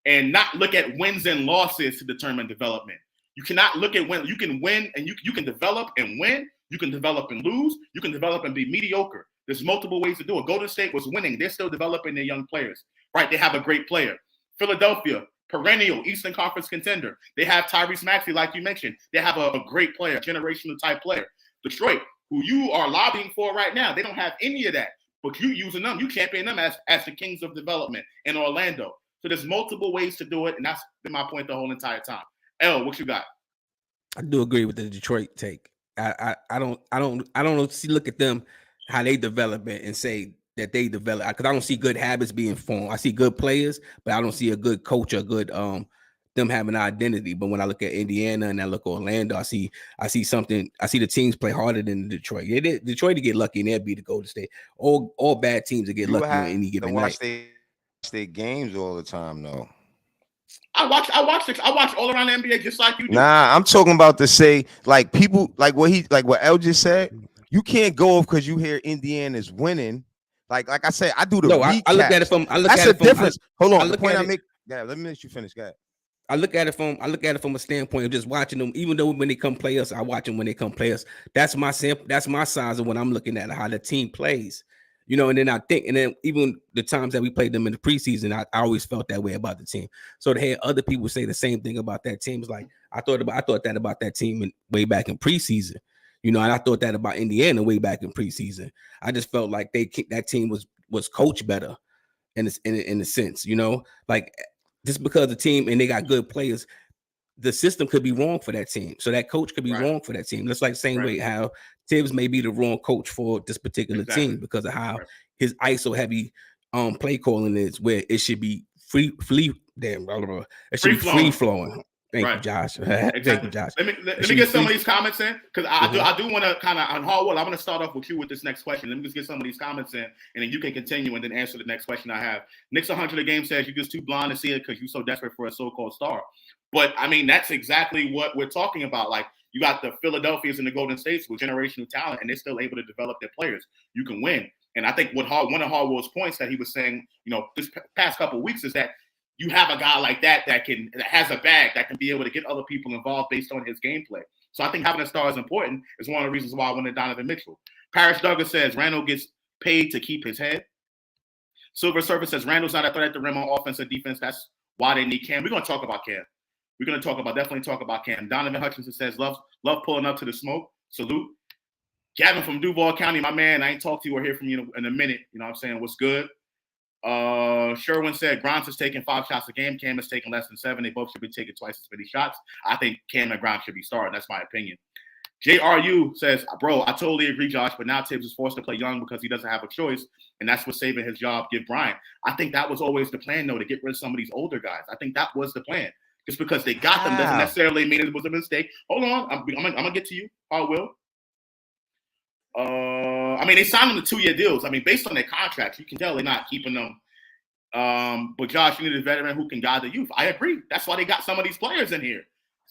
Speaker 1: and not look at wins and losses to determine development. You cannot look at when you can win and you can develop and win. You can develop and lose. You can develop and be mediocre. There's multiple ways to do it. Golden State was winning. They're still developing their young players, right? They have a great player. Philadelphia, perennial Eastern Conference contender. They have Tyrese Maxey, like you mentioned. They have a great player, generational type player. Detroit, who you are lobbying for right now, they don't have any of that. But you using them, you champion them as the kings of development in Orlando. So there's multiple ways to do it, and that's been my point the whole entire time. L, what you got?
Speaker 2: I do agree with the Detroit take. I don't see look at them how they develop it and say that they develop, because I don't see good habits being formed. I see good players, but I don't see a good coach or good them having an identity. But when I look at Indiana and I look at Orlando, I see something. I see the teams play harder than Detroit. Detroit to get lucky and they'll beat the Golden State. All bad teams to get lucky on any given night.
Speaker 3: They games all the time though.
Speaker 1: I watch all around the NBA just like you do.
Speaker 3: Nah, I'm talking about to say like people like what El just said. You can't go off because you hear Indiana's winning. Like I said, I do the recaps.
Speaker 2: I look at it from.
Speaker 3: That's a difference. Hold on. The point I
Speaker 2: it,
Speaker 3: make. Yeah, let me let you finish. Go ahead.
Speaker 2: I look at it from a standpoint of just watching them. Even though when they come play us, I watch them when they come play us. That's my sample. That's my size of what I'm looking at, how the team plays. You know, and then I think, and then even the times that we played them in the preseason, I always felt that way about the team. So to hear other people say the same thing about that team is like I thought that about that team way back in preseason. You know, and I thought that about Indiana way back in preseason. I just felt like that team was coached better in a sense. You know, like just because the team and they got good players, the system could be wrong for that team. So that coach could be wrong for that team. That's like the same way how Tibbs may be the wrong coach for this particular team because of how his ISO heavy play calling is, where it should be free flowing. Thank you, Josh. Thank you, Josh.
Speaker 1: Let me get some of these comments in because I do want to kind of on HardWill. I'm going to start off with you with this next question. Let me just get some of these comments in, and then you can continue and then answer the next question I have. Knicks 100 a game says you're just too blind to see it because you're so desperate for a so-called star. But I mean, that's exactly what we're talking about. Like you got the Philadelphias and the Golden States with generational talent, and they're still able to develop their players. You can win. And I think one of HardWill's points that he was saying, you know, this past couple of weeks is that you have a guy like that has a bag that can be able to get other people involved based on his gameplay. So I think having a star is important. It's one of the reasons why I wanted Donovan Mitchell. Paris Douglas says Randall gets paid to keep his head. Silver Surfer says Randall's not a threat at the rim on offense or defense. That's why they need Cam. We're going to talk about Cam. We're going to definitely talk about Cam. Donovan Hutchinson says love pulling up to the smoke. Salute. Gavin from Duval County, my man. I ain't talked to you or hear from you in a minute. You know what I'm saying? What's good? Sherwin said Grimes is taking 5 shots a game. Cam is taking less than 7. They both should be taking twice as many shots. I think Cam and Grimes should be starting. That's my opinion. JRU says, bro, I totally agree, Josh, but now Tibbs is forced to play young because he doesn't have a choice, and that's what's saving his job. Give Bryant. I think that was always the plan, though, to get rid of some of these older guys. I think that was the plan. Just because they got them doesn't necessarily mean it was a mistake. Hold on. I'm gonna get to you. HardWill. I mean, they signed them to 2-year deals. I mean, based on their contracts, you can tell they're not keeping them. But Josh, you need a veteran who can guide the youth. I agree. That's why they got some of these players in here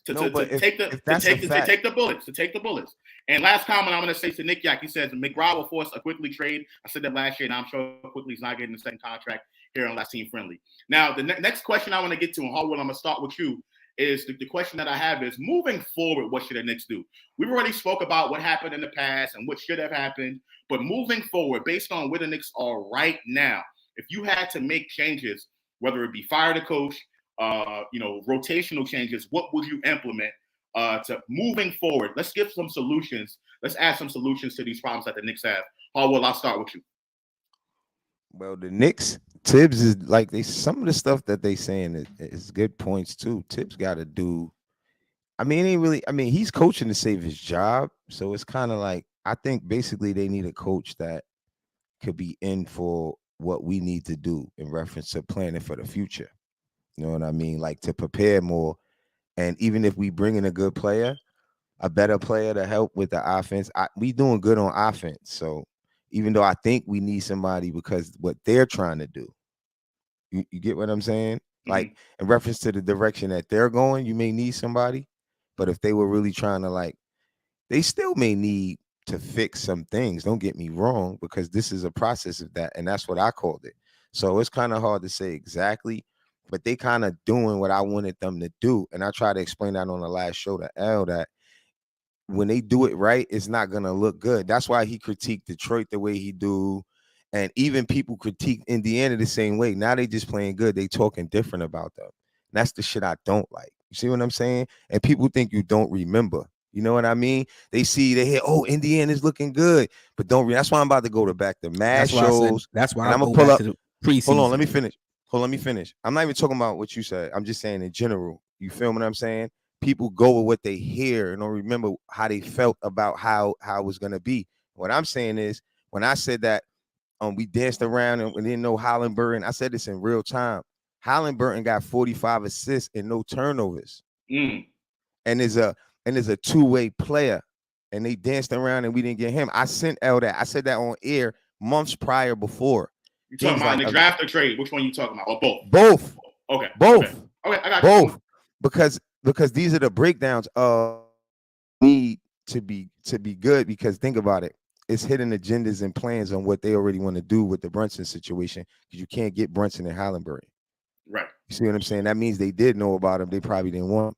Speaker 1: to take the bullets. And last comment I'm going to say to Nick Yak, he says McGraw will force a Quickley trade. I said that last year, and I'm sure Quickley's not getting the second contract here unless team friendly. Now, the next question I want to get to, and HardWill, I'm going to start with you, is the question that I have is moving forward, what should the Knicks do? We've already spoke about what happened in the past and what should have happened, but moving forward, based on where the Knicks are right now, if you had to make changes, whether it be fire the coach, rotational changes, what would you implement to moving forward? Let's give some solutions. Let's add some solutions to these problems that the Knicks have. HardWill, I'll start with you.
Speaker 3: Well, the Knicks, Tibbs is like some of the stuff that they saying is good points too. Tibbs got to do. I mean, he's coaching to save his job, so it's kind of like I think basically they need a coach that could be in for what we need to do in reference to planning for the future. You know what I mean? Like to prepare more, and even if we bring in a good player, a better player to help with the offense, we doing good on offense. So even though I think we need somebody because what they're trying to do, you get what I'm saying? Mm-hmm. Like in reference to the direction that they're going, you may need somebody, but if they were really trying to they still may need to fix some things. Don't get me wrong, because this is a process of that, and that's what I called it. So it's kind of hard to say exactly, but they kind of doing what I wanted them to do, and I tried to explain that on the last show to L that when they do it right, it's not gonna look good. That's why he critiqued Detroit the way he do, and even people critique Indiana the same way. Now they just playing good. They talking different about them. And that's the shit I don't like. You see what I'm saying? And people think you don't remember. You know what I mean? They hear, oh, Indiana's looking good, but don't. That's why I'm about to go back to mad shows.
Speaker 2: That's why
Speaker 3: I'm gonna pull up to the preseason. Hold on, let me finish. I'm not even talking about what you said. I'm just saying in general. You feel what I'm saying? People go with what they hear and don't remember how they felt about how it was gonna be. What I'm saying is, when I said that we danced around and we didn't know Halliburton, I said this in real time. Halliburton got 45 assists and no turnovers, and is a two-way player, and they danced around and we didn't get him. I sent L that. I said that on air months prior before.
Speaker 1: You talking about in the draft or trade? Which one you talking about? Or both?
Speaker 3: Both.
Speaker 1: Okay.
Speaker 3: Both.
Speaker 1: Okay. Okay, I got
Speaker 3: both
Speaker 1: you.
Speaker 3: because these are the breakdowns of need to be good. Because think about it, it's hidden agendas and plans on what they already want to do with the Brunson situation. Because you can't get Brunson and Halliburton.
Speaker 1: Right.
Speaker 3: You see what I'm saying? That means they did know about him. They probably didn't want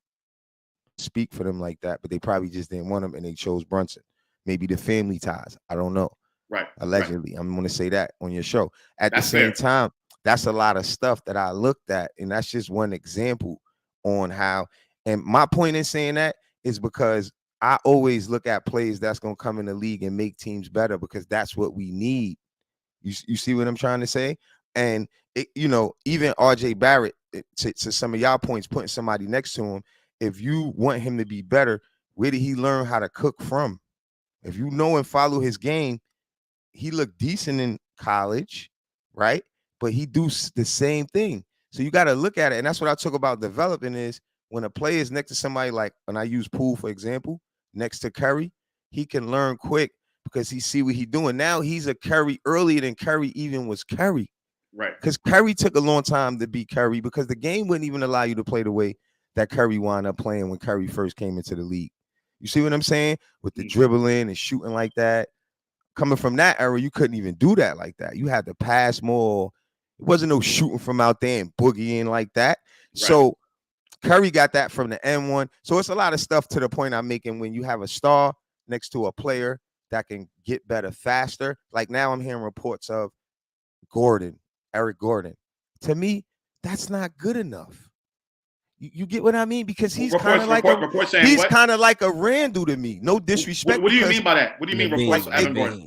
Speaker 3: to speak for them like that, but they probably just didn't want him, and they chose Brunson. Maybe the family ties. I don't know.
Speaker 1: Right.
Speaker 3: Allegedly,
Speaker 1: right.
Speaker 3: I'm going to say that on your show. At
Speaker 1: That's
Speaker 3: the same
Speaker 1: fair.
Speaker 3: time, that's a lot of stuff that I looked at, and that's just one example on how. And my point in saying that is because I always look at plays that's going to come in the league and make teams better, because that's what we need. You see what I'm trying to say? And even RJ Barrett, to some of y'all points, putting somebody next to him, if you want him to be better, where did he learn how to cook from? If you know and follow his game, he looked decent in college, right? But he do the same thing. So you got to look at it. And that's what I talk about developing is when a player is next to somebody, like when I use Poole, for example, next to Curry, he can learn quick because he see what he's doing. Now he's a Curry earlier than Curry even was Curry.
Speaker 1: Right.
Speaker 3: Because Curry took a long time to be Curry because the game wouldn't even allow you to play the way that Curry wound up playing when Curry first came into the league. You see what I'm saying? With the dribbling and shooting like that. Coming from that era, you couldn't even do that like that. You had to pass more. It wasn't no shooting from out there and boogieing like that. Right. So Curry got that from the N1. So it's a lot of stuff to the point I'm making when you have a star next to a player that can get better faster. Like now I'm hearing reports of Eric Gordon. To me, that's not good enough. You get what I mean? Because he's kind of like a Randall to me. No disrespect.
Speaker 1: What do you mean by that? What do you mean reports?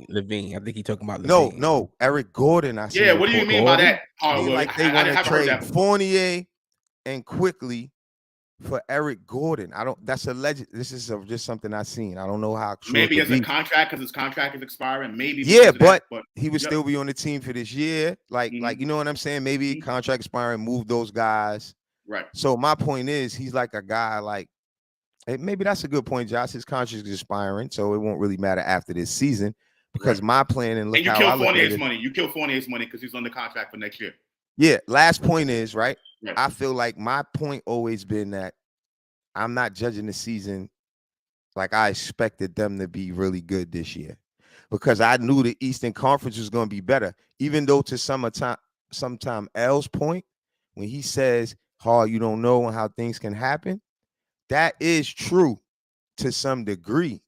Speaker 2: Levine. I think he talking about Levine.
Speaker 3: No, Eric Gordon.
Speaker 1: What do you mean by that?
Speaker 3: Like they want to trade Fournier and Quickley for Eric Gordon. That's alleged. This is just something I've seen. I don't know how.
Speaker 1: Maybe it's a contract because his contract is expiring. Maybe.
Speaker 3: Yeah, but he would still be on the team for this year. Like you know what I'm saying? Maybe contract expiring, move those guys.
Speaker 1: Right.
Speaker 3: So my point is, he's like a guy like, maybe that's a good point, Josh. His contract is expiring, so it won't really matter after this season because my plan and look how I look at it.
Speaker 1: You kill Fournier's money because he's on the contract for next year.
Speaker 3: Yeah. Last point is right. I feel like my point always been that I'm not judging the season like I expected them to be really good this year because I knew the Eastern Conference was going to be better, even though to sometime L's point when he says, you don't know how things can happen. That is true to some degree.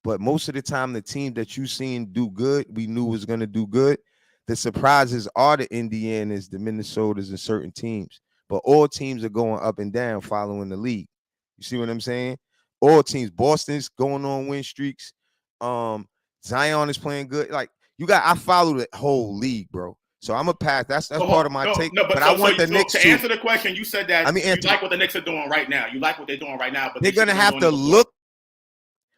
Speaker 3: But most of the time, the team that you seen do good, we knew was going to do good. The surprises are the Indianas, the Minnesotas, and certain teams. But all teams are going up and down following the league. You see what I'm saying? All teams. Boston's going on win streaks. Zion is playing good. Like I follow the whole league, bro. So I'm a pass. That's part of my take. But I want the Knicks
Speaker 1: to answer the question. You said that you like what the Knicks are doing right now. You like what they're doing right now, but
Speaker 3: they're gonna have to look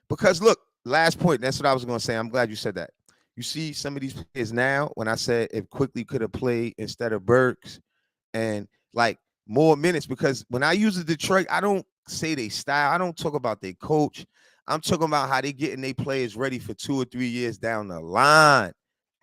Speaker 3: because last point. That's what I was gonna say. I'm glad you said that. You see some of these players now. When I said if Quickley could have played instead of Burks and like more minutes, because when I use the Detroit, I don't say they style. I don't talk about their coach. I'm talking about how they getting their players ready for 2 or 3 years down the line.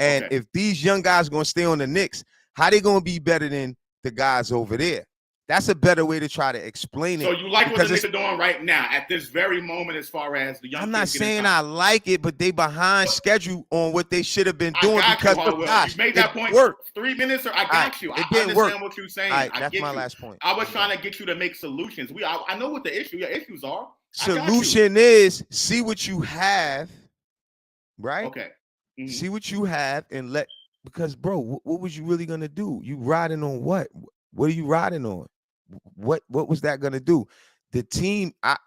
Speaker 3: And if these young guys are going to stay on the Knicks, how they going to be better than the guys over there? That's a better way to try to explain it.
Speaker 1: So you like what the Knicks are doing right now at this very moment as far as the young
Speaker 3: I'm not saying I like it, but they behind schedule on what they should have been doing because
Speaker 1: you made that point 3 minutes or I got you. I understand what you're saying.
Speaker 3: That's my last point.
Speaker 1: I was trying to get you to make solutions. I know what your issues are.
Speaker 3: Solution is see what you have, right?
Speaker 1: Okay.
Speaker 3: Mm-hmm. See what you have and because bro, what was you really gonna do? You riding on what? What are you riding on? What was that gonna do? The team, I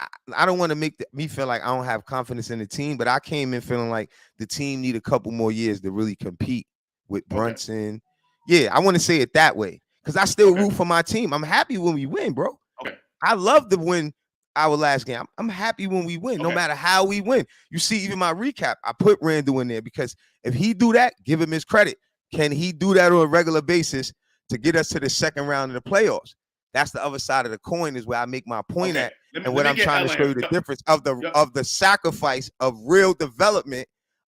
Speaker 3: don't want to make me feel like I don't have confidence in the team, but I came in feeling like the team need a couple more years to really compete with Brunson. Yeah, I want to say it that way because I still root for my team. I'm happy when we win, bro.
Speaker 1: Okay.
Speaker 3: I love to win our last game. I'm happy when we win, no matter how we win. You see, even my recap, I put Randall in there because if he do that, give him his credit. Can he do that on a regular basis to get us to the second round of the playoffs? That's the other side of the coin is where I make my point at. And what I'm trying to show you the difference of the sacrifice of real development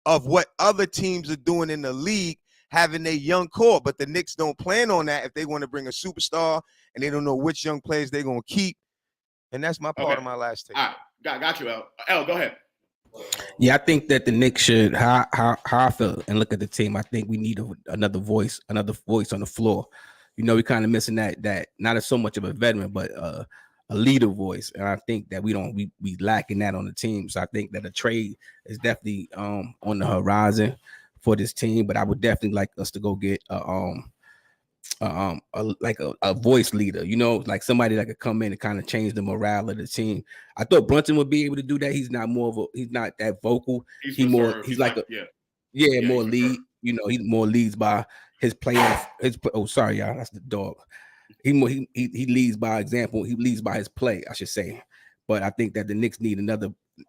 Speaker 3: of what other teams are doing in the league having a young core, but the Knicks don't plan on that if they want to bring a superstar and they don't know which young players they're going to keep. And that's my part of my last take.
Speaker 1: All right, got you, L. L, go ahead.
Speaker 2: Yeah, I think that the Knicks should, how I feel and look at the team. I think we need another voice on the floor. You know, we're kind of missing that not as so much of a veteran, but a leader voice. And I think that we lacking that on the team. So I think that a trade is definitely on the horizon for this team. But I would definitely like us to go get a voice leader, you know, like somebody that could come in and kind of change the morale of the team. I thought Brunson would be able to do that. He's not that vocal. He's more lead. You know, he more leads by his players. Sorry, y'all, that's the dog. He leads by example. He leads by his play, I should say. But I think that the Knicks need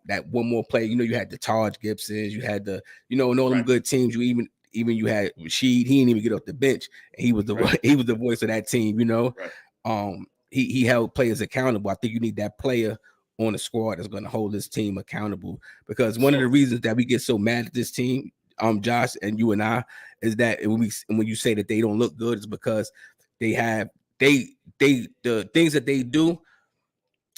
Speaker 2: that one more player. You know, you had the Taj Gibsons, you had and all them good teams. You had Rashid. He didn't even get off the bench. He was the voice of that team. You know, he held players accountable. I think you need that player on the squad that's going to hold this team accountable. Because one of the reasons that we get so mad at this team, Josh and you and I, is that when you say that they don't look good, is because the things that they do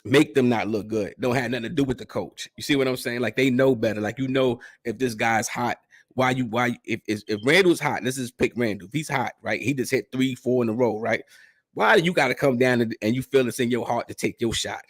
Speaker 2: make them not look good. Don't have nothing to do with the coach. You see what I'm saying? Like, they know better. Like, you know, if this guy's hot, if Randall's hot, and this is pick Randall, if he's hot, right? He just hit 3-4 in a row, right? Why do you got to come down and you feel it's in your heart to take your shot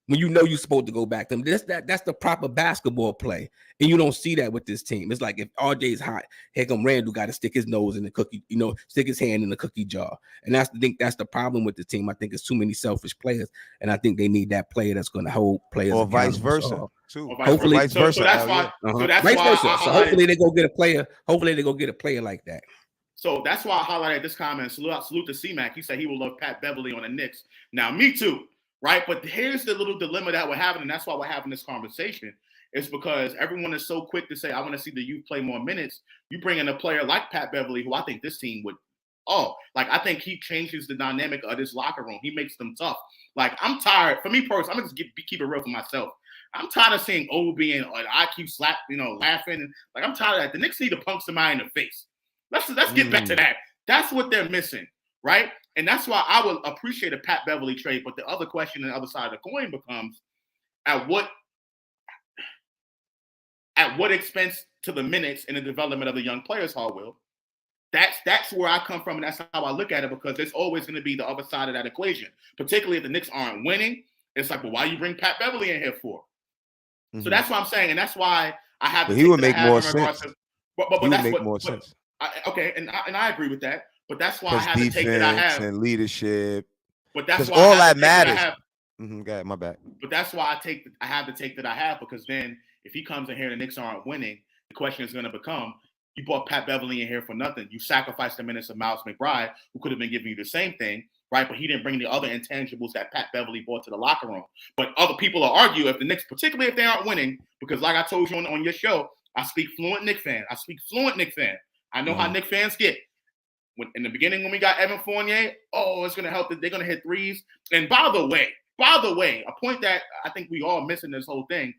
Speaker 2: when you know you're supposed to go back to them? That's the proper basketball play, and you don't see that with this team. It's like, if RJ's hot, here come Randall, got to stick his nose in the cookie, stick his hand in the cookie jar, and that's the problem with the team. I think it's too many selfish players, and I think they need that player that's going to hold players,
Speaker 3: or vice versa.
Speaker 2: Hopefully,
Speaker 3: vice versa.
Speaker 1: So that's why. So that's
Speaker 2: vice
Speaker 1: why
Speaker 2: versa. So hopefully they go get a player. Hopefully they go get a player like that.
Speaker 1: So that's why I highlighted this comment. Salute to C-Mac. He said he will love Pat Beverly on the Knicks. Now, me too, right? But here's the little dilemma that we're having, and that's why we're having this conversation. It's because everyone is so quick to say, I want to see the youth play more minutes. You bring in a player like Pat Beverly, who I think this team would, I think he changes the dynamic of this locker room. He makes them tough. Like, I'm tired. For me personally, I'm going to just keep it real for myself. I'm tired of seeing Obi and IQ slap, laughing. Like, I'm tired of that. The Knicks need to punk somebody in the face. Let's get back to that. That's what they're missing, right? And that's why I would appreciate a Pat Beverly trade. But the other question on the other side of the coin becomes, at what expense to the minutes and the development of the young players, HardWill? That's where I come from, and that's how I look at it, because there's always going to be the other side of that equation. Particularly if the Knicks aren't winning, it's like, well, why you bring Pat Beverly in here for? So that's what I'm saying, and that's why I have.
Speaker 3: But he would make more sense.
Speaker 1: But
Speaker 3: he would make more sense.
Speaker 1: I agree with that. But that's why I have the take that I have.
Speaker 3: And leadership.
Speaker 1: But that's why
Speaker 3: all that matters.
Speaker 1: Got
Speaker 3: my back.
Speaker 1: But that's why I have the take that I have, because then if he comes in here and the Knicks aren't winning, the question is going to become, you brought Pat Beverly in here for nothing. You sacrificed the minutes of Miles McBride, who could have been giving you the same thing, right? But he didn't bring the other intangibles that Pat Beverly brought to the locker room. But other people will argue, if the Knicks, particularly if they aren't winning, because like I told you on your show, I speak fluent Knicks fan. I know how Knicks fans get. In the beginning, when we got Evan Fournier, it's going to help. They're going to hit threes. And by the way, a point that I think we all missing this whole thing.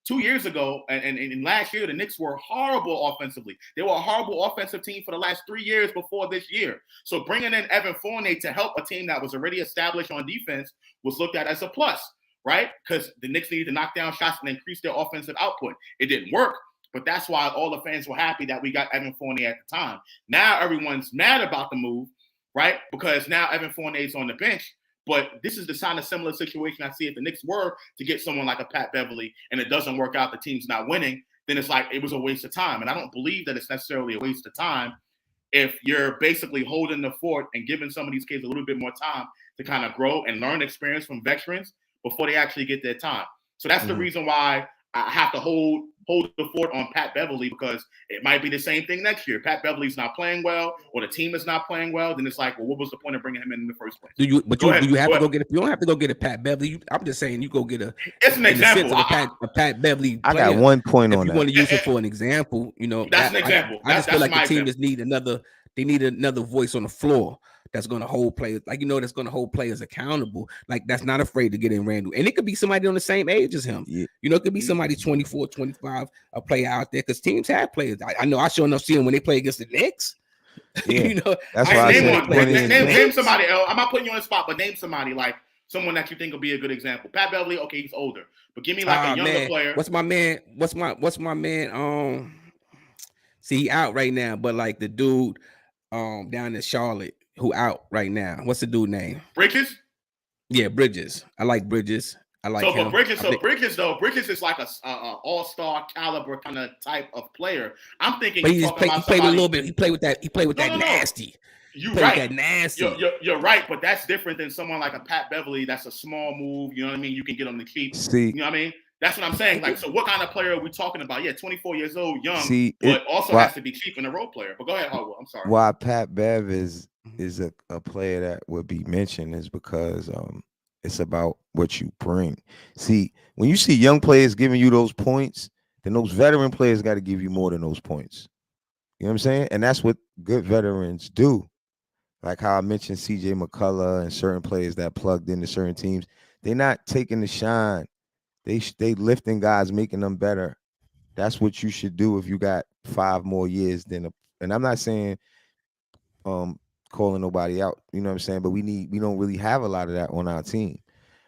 Speaker 1: 2 years ago and last year, the Knicks were horrible offensively. They were a horrible offensive team for the last 3 years before this year. So bringing in Evan Fournier to help a team that was already established on defense was looked at as a plus, right? Because the Knicks needed to knock down shots and increase their offensive output. It didn't work, but that's why all the fans were happy that we got Evan Fournier at the time. Now everyone's mad about the move, right? Because now Evan Fournier is on the bench. But this is the kind of similar situation I see if the Knicks were to get someone like a Pat Beverly and it doesn't work out, the team's not winning, then it's like it was a waste of time. And I don't believe that it's necessarily a waste of time if you're basically holding the fort and giving some of these kids a little bit more time to kind of grow and learn experience from veterans before they actually get their time. So that's the reason why I have to hold the fort on Pat Beverly, because it might be the same thing next year. Pat Beverly's not playing well, or the team is not playing well. Then it's like, well, what was the point of bringing him in the first place? You don't have to go get a Pat Beverly. I'm just saying you go get a. It's an example.
Speaker 2: A Pat Beverly.
Speaker 3: I got 1 point on that.
Speaker 2: If you want to use it for an example,
Speaker 1: that's an example.
Speaker 2: I just feel like the team just need another. They need another voice on the floor that's going to hold players, like, that's going to hold players accountable, like that's not afraid to get in Randall. And it could be somebody on the same age as him.
Speaker 3: Yeah.
Speaker 2: It could be somebody 24, 25, a player out there, because teams have players. I know I sure enough see them when they play against the Knicks.
Speaker 3: Yeah. That's why
Speaker 1: I
Speaker 3: I
Speaker 1: name
Speaker 3: said
Speaker 1: one.
Speaker 3: 20
Speaker 1: Name somebody else. I'm not putting you on the spot, but name somebody, like someone that you think will be a good example. Pat Beverly, okay, he's older, but give me like a younger player.
Speaker 2: What's my man? See, he out right now, but like the dude down in Charlotte who out right now. What's the dude name?
Speaker 1: Bridges?
Speaker 2: Yeah, Bridges. I like Bridges. I like him.
Speaker 1: Bridges is like a all-star caliber kind of type of player. I'm thinking,
Speaker 2: but he played a little bit. He played with that. He played with that nasty.
Speaker 1: You're right.
Speaker 2: That nasty.
Speaker 1: You're right, but that's different than someone like a Pat Beverly. That's a small move. You know what I mean? You can get on the cheap.
Speaker 3: See,
Speaker 1: you know what I mean? That's what I'm saying. Like, so what kind of player are we talking about? Yeah, 24 years old, young, but also has to be cheap and a role player. But go ahead, HardWill. I'm sorry.
Speaker 3: Why Pat Bev is a player that would be mentioned is because it's about what you bring. See, when you see young players giving you those points, then those veteran players got to give you more than those points. You know what I'm saying? And that's what good veterans do. Like how I mentioned CJ McCullough and certain players that plugged into certain teams. They're not taking the shine. They lifting guys, making them better. That's what you should do if you got 5 more years than and I'm not saying calling nobody out, you know what I'm saying? But we don't really have a lot of that on our team.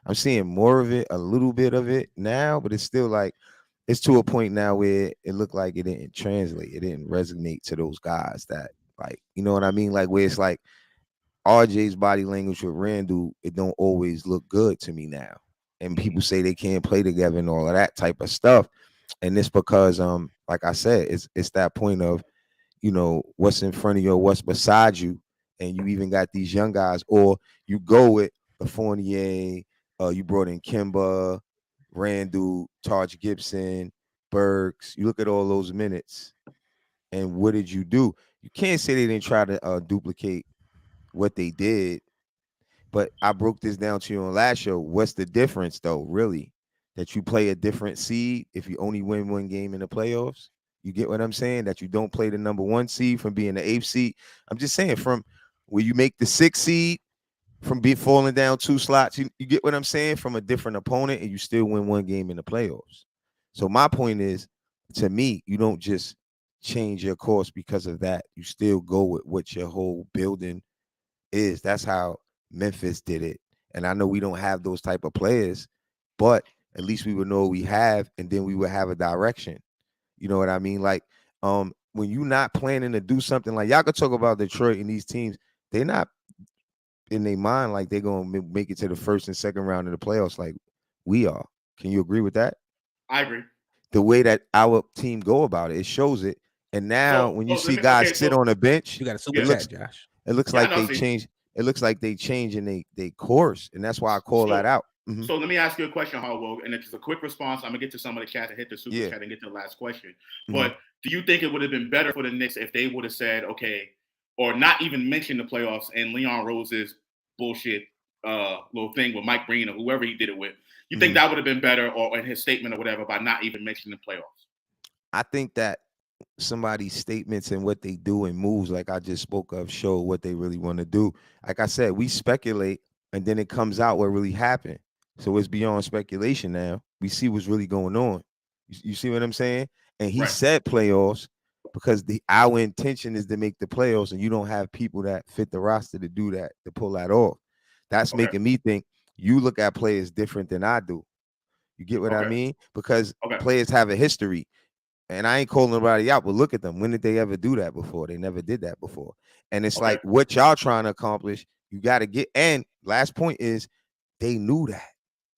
Speaker 3: I'm seeing more of it, a little bit of it now, but it's still like it's to a point now where it looked like it didn't translate. It didn't resonate to those guys that, like, you know what I mean? Like where it's like RJ's body language with Randall, it don't always look good to me now. And people say they can't play together and all of that type of stuff. And it's because like I said, it's that point of, what's in front of you or what's beside you. And you even got these young guys, or you go with the Fournier, you brought in Kimba, Randall, Taj Gibson, Burks. You look at all those minutes, and what did you do? You can't say they didn't try to duplicate what they did, but I broke this down to you on last show. What's the difference, though, really? That you play a different seed if you only win one game in the playoffs? You get what I'm saying? That you don't play the number 1 seed from being the 8th seed. I'm just saying, from where you make the 6th seed from falling down 2 slots, you get what I'm saying? From a different opponent, and you still win one game in the playoffs. So my point is, to me, you don't just change your course because of that. You still go with what your whole building is. That's how Memphis did it. And I know we don't have those type of players, but at least we would know what we have, and then we would have a direction. You know what I mean? Like, when you're not planning to do something, like y'all could talk about Detroit and these teams, they're not in their mind like they're gonna make it to the first and second round of the playoffs like we are. Can you agree with that?
Speaker 1: I agree.
Speaker 3: The way that our team go about it shows it. And now when you see guys sit on a bench,
Speaker 2: you got a super chat, Josh.
Speaker 3: It looks like they change. It looks like they change in they course, and that's why I call that out. Mm-hmm.
Speaker 1: So let me ask you a question, HardWill, and it's a quick response. I'm gonna get to some of the chat and hit the super chat and get to the last question. But do you think it would have been better for the Knicks if they would have said, okay, or not even mention the playoffs and Leon Rose's bullshit little thing with Mike Breen or whoever he did it with? You think that would have been better, or in his statement or whatever, by not even mentioning the playoffs?
Speaker 3: I think that somebody's statements and what they do and moves, like I just spoke of, show what they really want to do. Like I said, we speculate and then it comes out what really happened. So it's beyond speculation now. We see what's really going on. You see what I'm saying? And he said playoffs because our intention is to make the playoffs, and you don't have people that fit the roster to do that, to pull that off. That's making me think you look at players different than I do. You get what I mean? Because players have a history. And I ain't calling nobody out, but look at them. When did they ever do that before? They never did that before. And it's like what y'all trying to accomplish, you got to get. And last point is they knew that,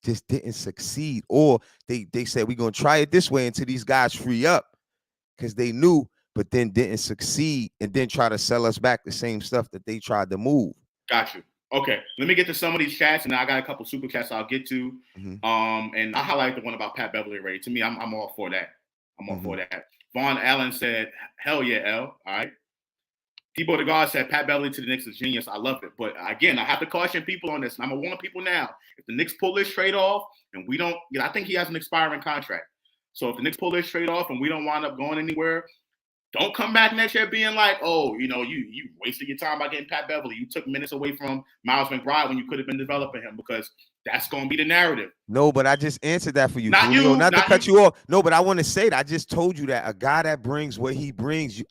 Speaker 3: just didn't succeed. Or they said, we're going to try it this way until these guys free up, because they knew, but then didn't succeed, and then try to sell us back the same stuff that they tried to move.
Speaker 1: Got you. Okay, let me get to some of these chats, and I got a couple super chats I'll get to. And I highlight the one about Pat Beverly Ray. To me, I'm all for that. I'm all for that. Vaughn Allen said, hell yeah, L. All right. Debo DeGar said, Pat Beverly to the Knicks is genius. I love it. But again, I have to caution people on this. And I'm going to warn people now. If the Knicks pull this trade off and we don't, I think he has an expiring contract. So if the Knicks pull this trade off and we don't wind up going anywhere, Don't come back next year being like, oh, you wasted your time by getting Pat Beverly. You took minutes away from Miles McBride when you could have been developing him, because that's going to be the narrative.
Speaker 3: No, but I just answered that for you,
Speaker 1: Not
Speaker 3: Julio.
Speaker 1: you,
Speaker 3: Not to
Speaker 1: not
Speaker 3: cut
Speaker 1: you.
Speaker 3: you off. No, but I want to say that I just told you that a guy that brings what he brings,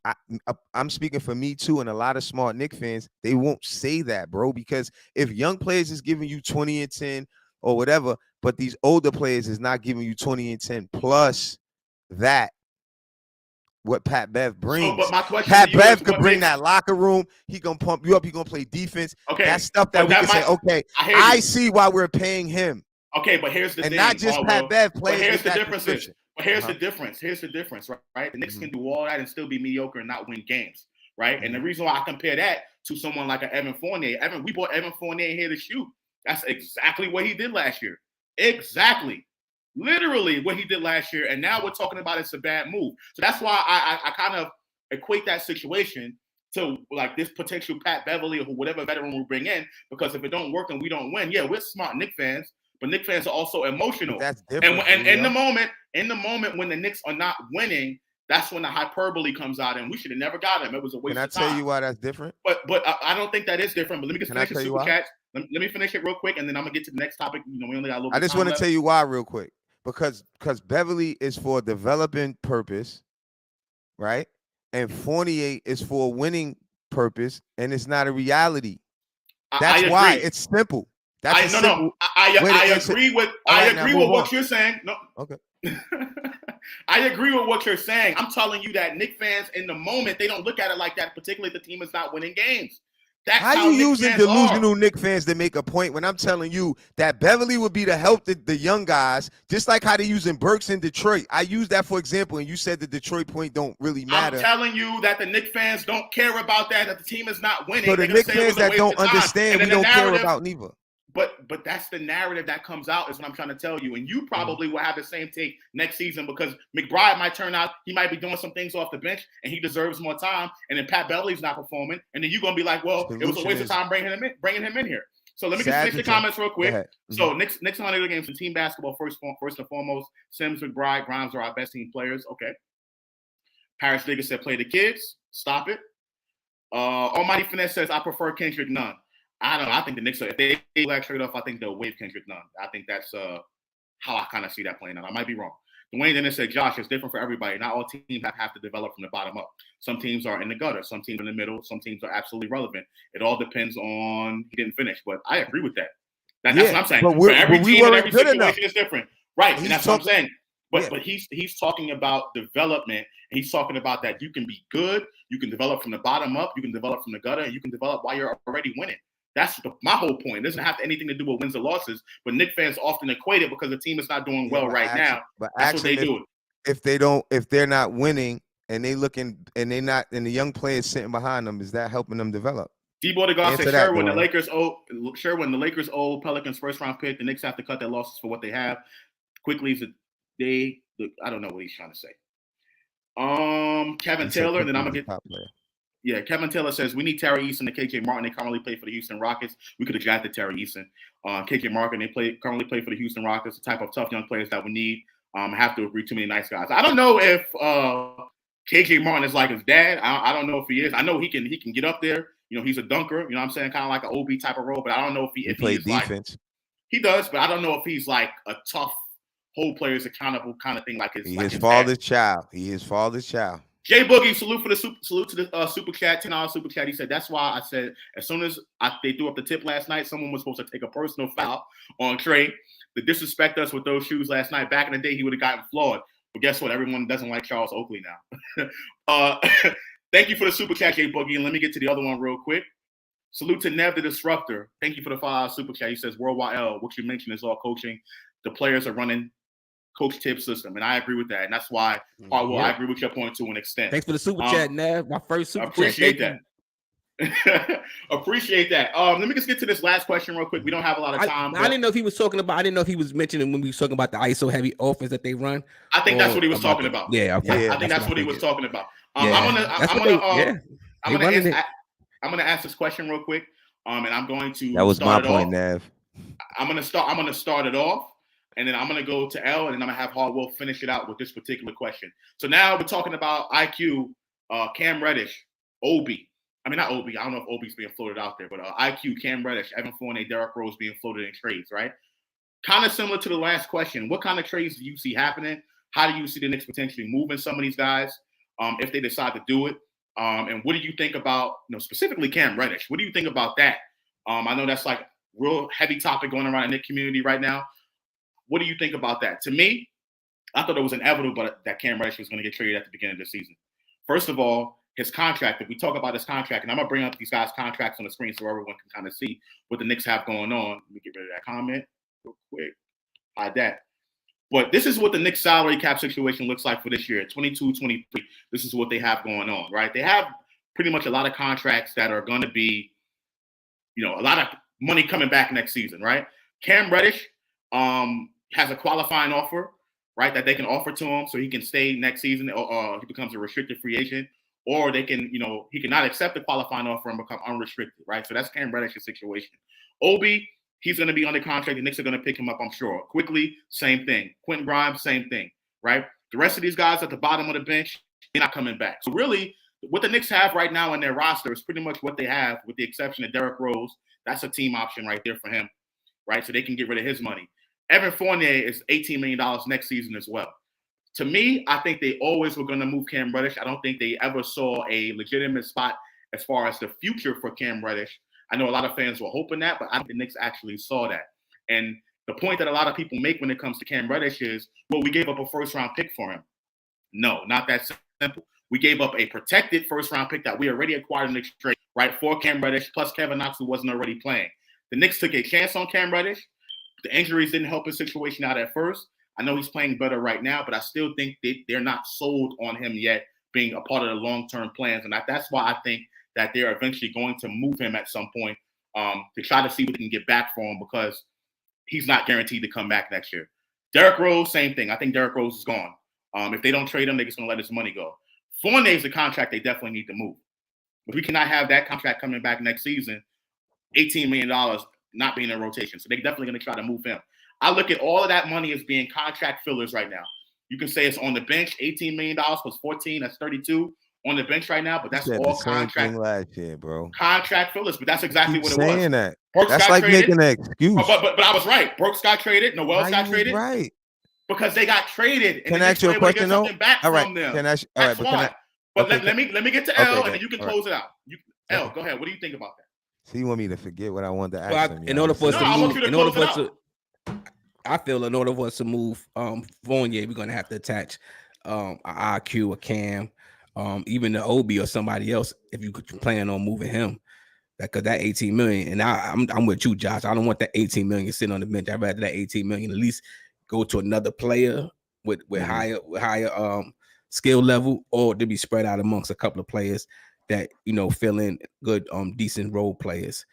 Speaker 3: I'm speaking for me too, and a lot of smart Knicks fans, they won't say that, bro, because if young players is giving you 20 and 10 or whatever, but these older players is not giving you 20 and 10 plus that, what Pat Bev brings.
Speaker 1: So, but my question
Speaker 3: Pat
Speaker 1: to you
Speaker 3: Bev
Speaker 1: is,
Speaker 3: could bring that locker room. He gonna pump you up. He gonna play defense.
Speaker 1: Okay,
Speaker 3: that's stuff that we can say. Okay, I see why we're paying him.
Speaker 1: Okay, but here's the thing,
Speaker 3: and not just Pat Bev playing.
Speaker 1: But here's the difference. But here's
Speaker 3: Uh-huh.
Speaker 1: the difference. Here's the difference, right? The Knicks can do all that and still be mediocre and not win games, right? And the reason why I compare that to someone like an Evan Fournier, we brought Evan Fournier here to shoot. That's exactly what he did last year. Exactly. Literally what he did last year. And now we're talking about it's a bad move. So that's why I kind of equate that situation to like this potential Pat Beverly or whatever veteran we bring in, because if it don't work and we don't win, yeah, we're smart Knicks fans, but Knicks fans are also emotional.
Speaker 3: That's different.
Speaker 1: And in the moment when the Knicks are not winning, that's when the hyperbole comes out, and we should have never got him. It was a waste of time.
Speaker 3: Can I tell you why that's different?
Speaker 1: But I don't think that is different. But let me just finish the super chat. Let me finish it real quick, and then I'm gonna get to the next topic. We only got a little bit.
Speaker 3: I just want to tell you why real quick, because Beverly is for developing purpose, right? And Fournier is for winning purpose, and it's not a reality. That's why it's simple. I
Speaker 1: agree with what you're saying. No.
Speaker 3: Okay.
Speaker 1: I agree with what you're saying. I'm telling you that Knicks fans in the moment, they don't look at it like that, particularly if the team is not winning games. That's how you using
Speaker 3: delusional Knicks fans to make a point when I'm telling you that Beverly would be to help the young guys, just like how they're using Burks in Detroit. I use that for example, and you said the Detroit point don't really matter.
Speaker 1: I'm telling you that the Knicks fans don't care about that the team is not winning.
Speaker 3: So the Knicks fans that don't understand, we don't care about neither.
Speaker 1: But that's the narrative that comes out, is what I'm trying to tell you. And you probably will have the same take next season, because McBride might turn out, he might be doing some things off the bench and he deserves more time. And then Pat Beverly's not performing. And then you're going to be like, well, it was a waste of time bringing him in here. So let me just finish the comments real quick. So Knicks 100 games in team basketball, first and foremost, Sims, McBride, Grimes are our best team players. Okay. Paris Digger said, play the kids. Stop it. Almighty Finesse says, I prefer Kendrick Nunn. I don't know. I think the Knicks, if they let trade off, I think they'll waive Kendrick Nunn. I think that's how I kind of see that playing out. I might be wrong. Dwayne Dennis said, Josh, it's different for everybody. Not all teams have to develop from the bottom up. Some teams are in the gutter. Some teams are in the middle. Some teams are absolutely relevant. It all depends on he didn't finish. But I agree with that. That's what I'm saying. For every team and every situation is different. Right. And that's what I'm saying. But he's talking about development. And he's talking about that you can be good. You can develop from the bottom up. You can develop from the gutter. And you can develop while you're already winning. That's my whole point. It doesn't have anything to do with wins or losses, but Knicks fans often equate it because the team is not doing well right now.
Speaker 3: But
Speaker 1: that's what they do.
Speaker 3: If they're not winning and they looking and they not and the young players sitting behind them, is that helping them develop?
Speaker 1: D-Boy DeGoff said, sure, when the Lakers owe Pelicans first round pick, the Knicks have to cut their losses for what they have. Quickley I don't know what he's trying to say. Kevin Taylor, and then I'm gonna get top player. Yeah, Kevin Taylor says, we need Terry Eason and KJ Martin. They currently play for the Houston Rockets. We could have drafted Terry Eason. KJ Martin, they currently play for the Houston Rockets, the type of tough young players that we need. I have to agree, too many nice guys. I don't know if KJ Martin is like his dad. I don't know if he is. I know he can get up there. He's a dunker. You know what I'm saying? Kind of like an OB type of role, but I don't know if he
Speaker 3: plays defense.
Speaker 1: Like, he does, but I don't know if he's like a tough whole players accountable kind of thing. Like his
Speaker 3: father's child. He is father's child.
Speaker 1: Jay Boogie, salute to the super chat, $10 super chat. He said, that's why I said as soon as they threw up the tip last night, someone was supposed to take a personal foul on Trey to disrespect us with those shoes last night. Back in the day, he would have gotten flawed. But guess what? Everyone doesn't like Charles Oakley now. Thank you for the super chat, Jay Boogie. And let me get to the other one real quick. Salute to Nev the Disruptor. Thank you for the $5 super chat. He says, Worldwide L, what you mentioned is all coaching. The players are running Coach Tibbs system, and I agree with that, and that's why I agree with your point to an extent.
Speaker 2: Thanks for the super chat, Nev. My first super
Speaker 1: appreciate
Speaker 2: chat.
Speaker 1: That. Appreciate that. Let me just get to this last question real quick. We don't have a lot of time.
Speaker 2: I didn't know if he was talking about. I didn't know if he was mentioning when we were talking about the ISO heavy offense that they run.
Speaker 1: I think that's what he was talking about.
Speaker 2: Yeah,
Speaker 1: okay. I think that's what he was talking about. I'm gonna ask this question real quick. And I'm going to.
Speaker 3: That was my point, Nev.
Speaker 1: I'm gonna start it off. And then I'm going to go to L, and then I'm going to have HardWill finish it out with this particular question. So now we're talking about IQ Cam Reddish, Obi. I mean, not Obi. I don't know if Obi's being floated out there, but IQ, Cam Reddish, Evan Fournier, Derrick Rose being floated in trades, right? Kind of similar to the last question. What kind of trades do you see happening? How do you see the Knicks potentially moving some of these guys if they decide to do it? And what do you think about, specifically Cam Reddish? What do you think about that? I know that's like real heavy topic going around the Knicks community right now. What do you think about that? To me, I thought it was inevitable that Cam Reddish was going to get traded at the beginning of the season. First of all, his contract, if we talk about his contract, and I'm going to bring up these guys' contracts on the screen so everyone can kind of see what the Knicks have going on. Let me get rid of that comment real quick. Hide that. But this is what the Knicks salary cap situation looks like for this year, 22-23. This is what they have going on, right? They have pretty much a lot of contracts that are going to be, a lot of money coming back next season, right? Cam Reddish has a qualifying offer, right, that they can offer to him so he can stay next season or he becomes a restricted free agent, or they can, he cannot accept the qualifying offer and become unrestricted, right? So that's Cam Reddish's situation. Obi, he's going to be under contract. The Knicks are going to pick him up, I'm sure. Quickly, same thing. Quentin Grimes, same thing, right? The rest of these guys at the bottom of the bench, they're not coming back. So really, what the Knicks have right now in their roster is pretty much what they have, with the exception of Derrick Rose. That's a team option right there for him, right? So they can get rid of his money. Evan Fournier is $18 million next season as well. To me, I think they always were going to move Cam Reddish. I don't think they ever saw a legitimate spot as far as the future for Cam Reddish. I know a lot of fans were hoping that, but I think the Knicks actually saw that. And the point that a lot of people make when it comes to Cam Reddish is, well, we gave up a first-round pick for him. No, not that simple. We gave up a protected first-round pick that we already acquired in the trade, right, for Cam Reddish, plus Kevin Knox, who wasn't already playing. The Knicks took a chance on Cam Reddish. The injuries didn't help his situation out at first. I know he's playing better right now, but I still think they're not sold on him yet being a part of the long-term plans. And that's why I think that they're eventually going to move him at some point to try to see what they can get back for him, because he's not guaranteed to come back next year. Derrick Rose, same thing. I think Derrick Rose is gone. If they don't trade him, they're just going to let his money go. Fournier is a contract they definitely need to move. But we cannot have that contract coming back next season, $18 million not being in rotation. So they're definitely going to try to move him. I look at all of that money as being contract fillers right now. You can say it's on the bench, $18 million plus 14, that's 32 on the bench right now, but that's all contract
Speaker 3: last year, bro.
Speaker 1: Contract fillers, but that's exactly what it was.
Speaker 3: Saying that.
Speaker 1: Brooks
Speaker 3: that's like
Speaker 1: traded.
Speaker 3: Making an excuse.
Speaker 1: But I was right. Brooks got traded. Noel got traded.
Speaker 3: Right.
Speaker 1: Because they got traded.
Speaker 3: Can I ask you a question though?
Speaker 1: All right. That's why. But let me get to L, and then you can close it out. L, go ahead. What do you think about that?
Speaker 3: So you want me to forget what I wanted to ask him?
Speaker 2: In order for us to move Fournier, we're gonna have to attach an IQ, a Cam, even the Obi or somebody else if you could plan on moving him. Because that 18 million, and I'm with you, Josh. I don't want that 18 million sitting on the bench. I'd rather that 18 million at least go to another player with higher skill level, or to be spread out amongst a couple of players that fill in good decent role players.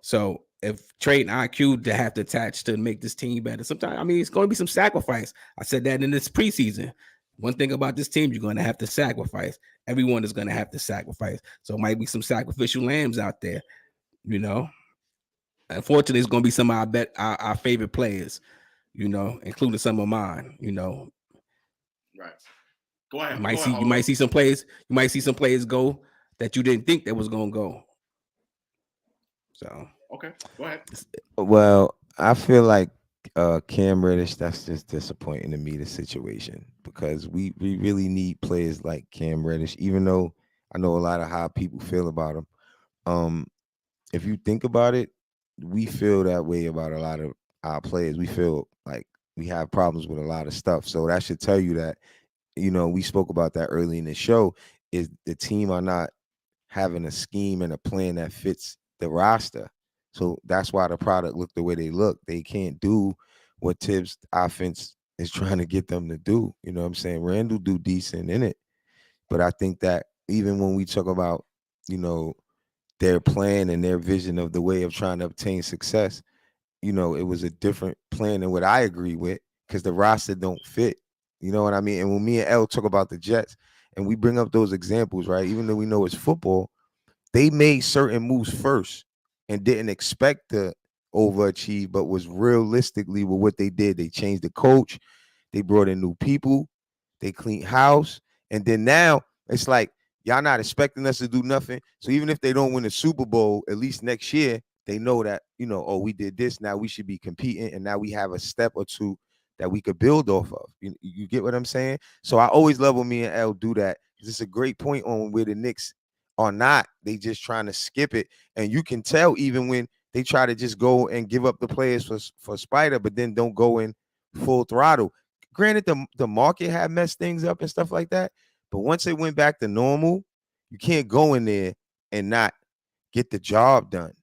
Speaker 2: So if trading IQ to have to attach to make this team better, sometimes it's going to be some sacrifice. I said that in this preseason. One thing about this team, you're going to have to sacrifice. Everyone is going to have to sacrifice. So it might be some sacrificial lambs out there, Unfortunately, it's going to be some of our favorite players, including some of mine,
Speaker 1: Right. Go ahead.
Speaker 2: You might see some players go that you didn't think that was going to go. So
Speaker 1: okay, go ahead.
Speaker 3: Well, I feel like Cam Reddish, that's just disappointing to me, the situation, because we really need players like Cam Reddish, even though I know a lot of how people feel about him. If you think about it, we feel that way about a lot of our players. We feel like we have problems with a lot of stuff. So that should tell you that, we spoke about that early in the show, is the team are not having a scheme and a plan that fits the roster. So that's why the product look the way they look. They can't do what Tibbs' offense is trying to get them to do. You know what I'm saying? Randall do decent in it. But I think that even when we talk about, their plan and their vision of the way of trying to obtain success, it was a different plan than what I agree with, because the roster don't fit. You know what I mean? And when me and L talk about the Jets and we bring up those examples, right, even though we know it's football, they made certain moves first and didn't expect to overachieve, but was realistically with what they did. They changed the coach. They brought in new people. They cleaned house. And then now it's like Y'all not expecting us to do nothing. So even if they don't win the Super Bowl, at least next year, they know that, oh, we did this. Now we should be competing. And now we have a step or two that we could build off of. You get what I'm saying? So I always love when me and L do that. It's a great point on where the Knicks are not. They just trying to skip it. And you can tell even when they try to just go and give up the players for Spider, but then don't go in full throttle. Granted, the market had messed things up and stuff like that. But once it went back to normal, you can't go in there and not get the job done.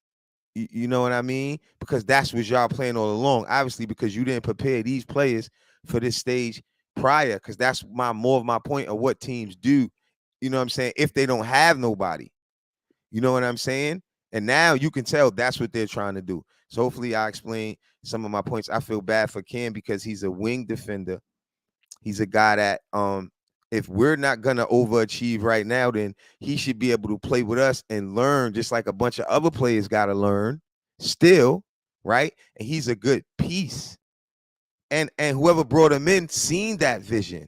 Speaker 3: You know what I mean? Because that's what y'all playing all along. Obviously, because you didn't prepare these players for this stage prior. Because that's more of my point of what teams do. You know what I'm saying? If they don't have nobody. You know what I'm saying? And now you can tell that's what they're trying to do. So hopefully I explain some of my points. I feel bad for Cam because he's a wing defender. He's a guy that if we're not going to overachieve right now, then he should be able to play with us and learn just like a bunch of other players got to learn still, right? And he's a good piece. And whoever brought him in seen that vision.